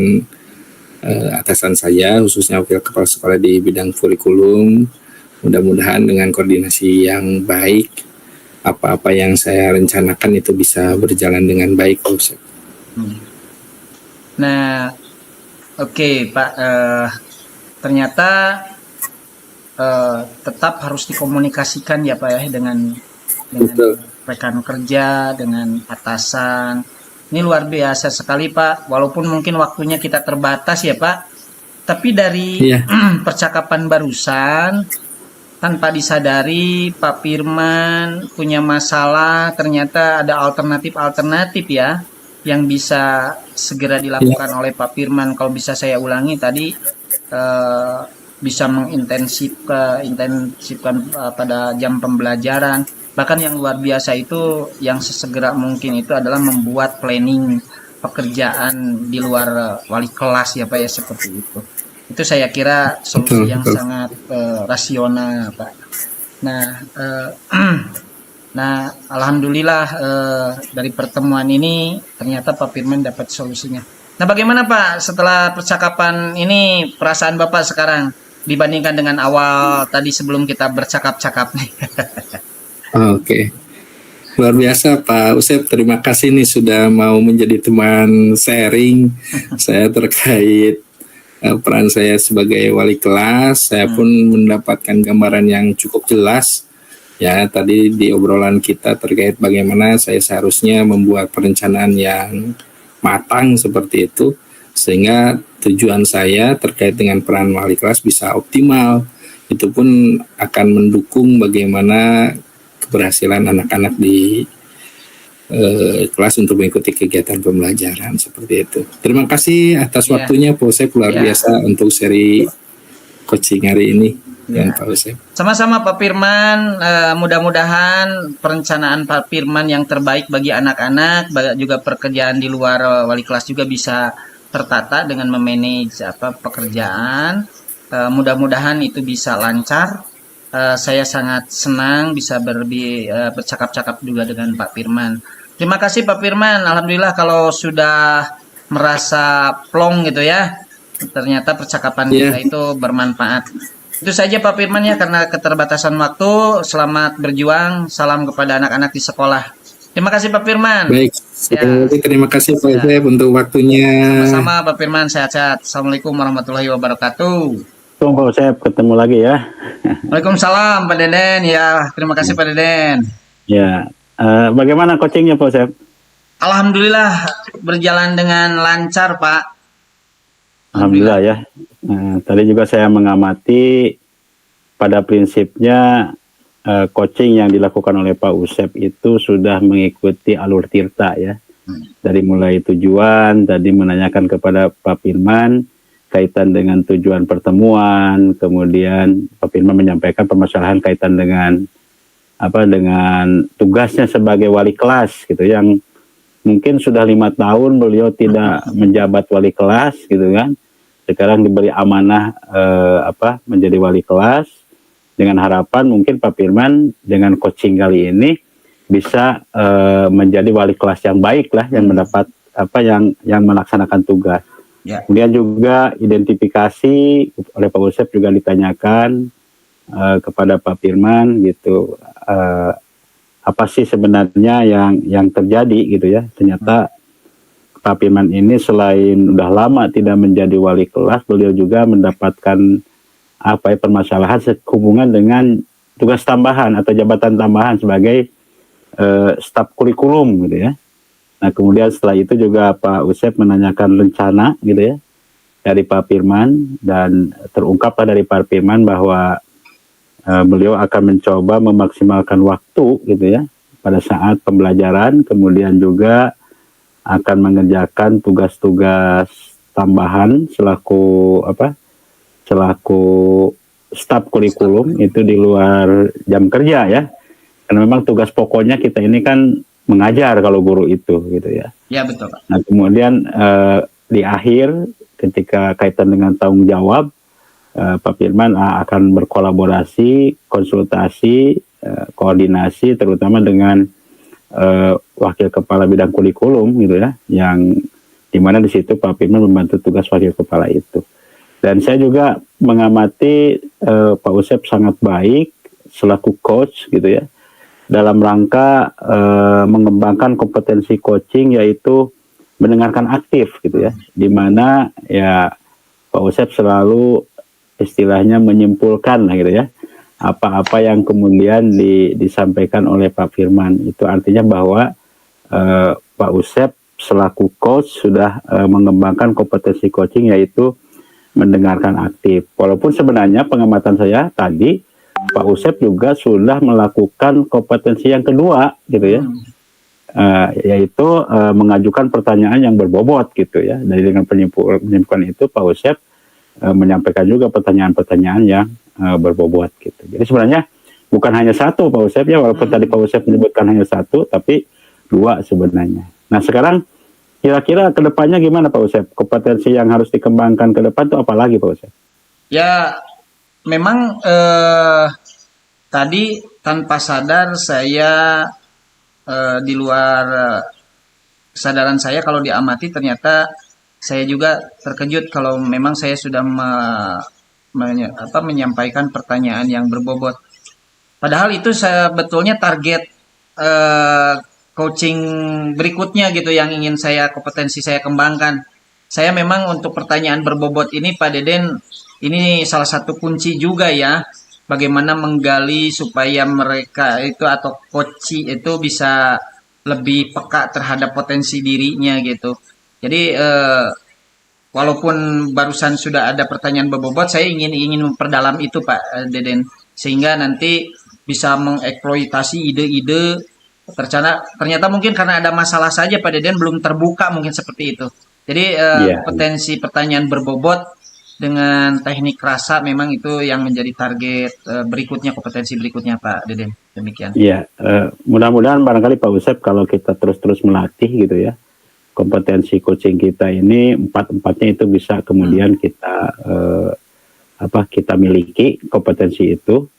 atasan saya, khususnya wakil kepala sekolah di bidang kurikulum. Mudah-mudahan dengan koordinasi yang baik, apa-apa yang saya rencanakan itu bisa berjalan dengan baik, Pak.
Nah, oke, Pak. Ternyata tetap harus dikomunikasikan ya Pak ya dengan rekan kerja, dengan atasan. Ini luar biasa sekali Pak, walaupun mungkin waktunya kita terbatas ya Pak, tapi dari percakapan barusan, tanpa disadari Pak Firman punya masalah, ternyata ada alternatif ya, yang bisa segera dilakukan oleh Pak Firman. Kalau bisa saya ulangi tadi, bisa mengintensifkan pada jam pembelajaran. Bahkan yang luar biasa itu yang sesegera mungkin itu adalah membuat planning pekerjaan di luar wali kelas ya Pak ya, seperti itu. Itu saya kira solusi yang sangat rasional Pak. Nah, alhamdulillah dari pertemuan ini ternyata Pak Firman dapat solusinya. Nah, bagaimana Pak setelah percakapan ini, perasaan Bapak sekarang dibandingkan dengan awal tadi sebelum kita bercakap-cakap nih?
Oke. Luar biasa Pak Usep, terima kasih nih sudah mau menjadi teman sharing saya terkait peran saya sebagai wali kelas. Saya pun mendapatkan gambaran yang cukup jelas ya tadi di obrolan kita terkait bagaimana saya seharusnya membuat perencanaan yang matang seperti itu sehingga tujuan saya terkait dengan peran wali kelas bisa optimal. Itu pun akan mendukung bagaimana keberhasilan anak-anak di kelas untuk mengikuti kegiatan pembelajaran seperti itu. Terima kasih atas waktunya Pak Usep, luar biasa untuk seri coaching hari ini dengan Pak Usep.
Sama-sama Pak Firman, mudah-mudahan perencanaan Pak Firman yang terbaik bagi anak-anak, juga pekerjaan di luar wali kelas juga bisa tertata dengan memanage pekerjaan. Mudah-mudahan itu bisa lancar. Saya sangat senang bisa bercakap-cakap juga dengan Pak Firman. Terima kasih Pak Firman. Alhamdulillah kalau sudah merasa plong gitu ya. Ternyata percakapan kita itu bermanfaat. Itu saja Pak Firman ya, karena keterbatasan waktu. Selamat berjuang. Salam kepada anak-anak di sekolah. Terima kasih Pak Firman.
Baik, sekali lagi terima kasih Pak Usep untuk waktunya.
Sama-sama Pak Firman, sehat-sehat. Assalamualaikum warahmatullahi wabarakatuh.
Tunggu Pak Usep, ketemu lagi ya.
Waalaikumsalam Pak Deden. Ya, terima kasih Pak Deden.
Ya, bagaimana coachingnya Pak Usep?
Alhamdulillah berjalan dengan lancar Pak.
Alhamdulillah ya. Tadi juga saya mengamati pada prinsipnya coaching yang dilakukan oleh Pak Usep itu sudah mengikuti alur tirta ya. Dari mulai tujuan, tadi menanyakan kepada Pak Firman kaitan dengan tujuan pertemuan, kemudian Pak Firman menyampaikan permasalahan kaitan dengan dengan tugasnya sebagai wali kelas gitu, yang mungkin sudah 5 tahun beliau tidak menjabat wali kelas gitu kan. Sekarang diberi amanah menjadi wali kelas, dengan harapan mungkin Pak Firman dengan coaching kali ini bisa menjadi wali kelas yang baik lah, yang mendapat yang melaksanakan tugas.
Ya.
Kemudian juga identifikasi oleh Pak Usep juga ditanyakan kepada Pak Firman gitu, apa sih sebenarnya yang terjadi gitu ya. Ternyata Pak Firman ini selain udah lama tidak menjadi wali kelas, beliau juga mendapatkan permasalahan sehubungan dengan tugas tambahan atau jabatan tambahan sebagai staf kurikulum gitu ya. Nah kemudian setelah itu juga Pak Usep menanyakan rencana gitu ya dari Pak Firman, dan terungkaplah dari Pak Firman bahwa beliau akan mencoba memaksimalkan waktu gitu ya pada saat pembelajaran, kemudian juga akan mengerjakan tugas-tugas tambahan selaku staf kurikulum itu di luar jam kerja ya. Karena memang tugas pokoknya kita ini kan mengajar kalau guru itu gitu ya.
Ya betul Pak.
Nah kemudian di akhir ketika kaitan dengan tanggung jawab, Pak Firman akan berkolaborasi, konsultasi, koordinasi terutama dengan wakil kepala bidang kurikulum gitu ya, yang dimana di situ Pak Firman membantu tugas wakil kepala itu. Dan saya juga mengamati Pak Usep sangat baik selaku coach gitu ya, dalam rangka mengembangkan kompetensi coaching, yaitu mendengarkan aktif gitu ya, dimana ya Pak Usep selalu istilahnya menyimpulkan lah gitu ya, apa-apa yang kemudian disampaikan oleh Pak Firman. Itu artinya bahwa Pak Usep selaku coach sudah mengembangkan kompetensi coaching, yaitu mendengarkan aktif. Walaupun sebenarnya pengamatan saya tadi Pak Usep juga sudah melakukan kompetensi yang kedua gitu ya, yaitu mengajukan pertanyaan yang berbobot gitu ya. Dari dengan penyimpulan itu Pak Usep menyampaikan juga pertanyaan-pertanyaan yang berbobot gitu. Jadi sebenarnya bukan hanya satu Pak Usep ya, walaupun tadi Pak Usep menyebutkan hanya satu, tapi 2 sebenarnya. Nah sekarang kira-kira kedepannya gimana Pak Usep? Kompetensi yang harus dikembangkan ke depan itu apa lagi Pak Usep?
Ya memang tadi tanpa sadar saya di luar kesadaran saya, kalau diamati ternyata saya juga terkejut kalau memang saya sudah menyampaikan pertanyaan yang berbobot. Padahal itu sebetulnya target coaching berikutnya gitu, yang ingin kompetensi saya kembangkan. Saya memang untuk pertanyaan berbobot ini Pak Deden, ini salah satu kunci juga ya, bagaimana menggali supaya mereka itu atau coach itu bisa lebih peka terhadap potensi dirinya gitu. Jadi walaupun barusan sudah ada pertanyaan berbobot, saya ingin memperdalam itu Pak Deden, sehingga nanti bisa mengeksploitasi ide-ide. Ternyata mungkin karena ada masalah saja Pak Deden belum terbuka mungkin seperti itu. Jadi potensi pertanyaan berbobot dengan teknik rasa memang itu yang menjadi target berikutnya, kompetensi berikutnya Pak Deden. Demikian.
Iya, mudah-mudahan barangkali Pak Usep kalau kita terus-terus melatih gitu ya, kompetensi coaching kita ini 4-4-nya itu bisa kemudian kita kita miliki kompetensi itu.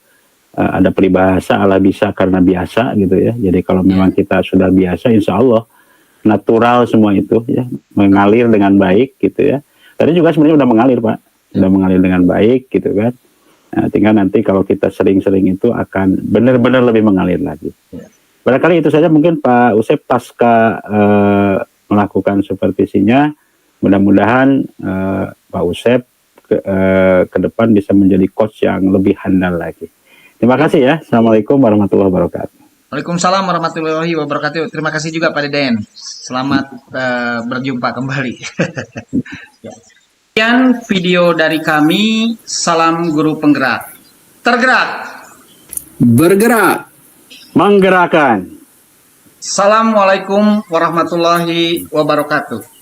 Ada peribahasa Allah bisa karena biasa gitu ya. Jadi kalau memang kita sudah biasa, insya Allah natural semua itu ya, mengalir dengan baik gitu ya. Tadi juga sebenarnya udah mengalir Pak, sudah mengalir dengan baik gitu kan. Nah, tinggal nanti kalau kita sering-sering itu akan benar-benar lebih mengalir lagi. Barangkali itu saja mungkin Pak Usep pasca melakukan supervisinya, mudah-mudahan Pak Usep ke depan bisa menjadi coach yang lebih handal lagi. Terima kasih ya. Assalamualaikum warahmatullahi wabarakatuh.
Waalaikumsalam warahmatullahi wabarakatuh. Terima kasih juga Pak Deden. Selamat berjumpa kembali. Ya. Sekian video dari kami. Salam guru penggerak. Tergerak.
Bergerak.
Menggerakkan.
Assalamualaikum warahmatullahi wabarakatuh.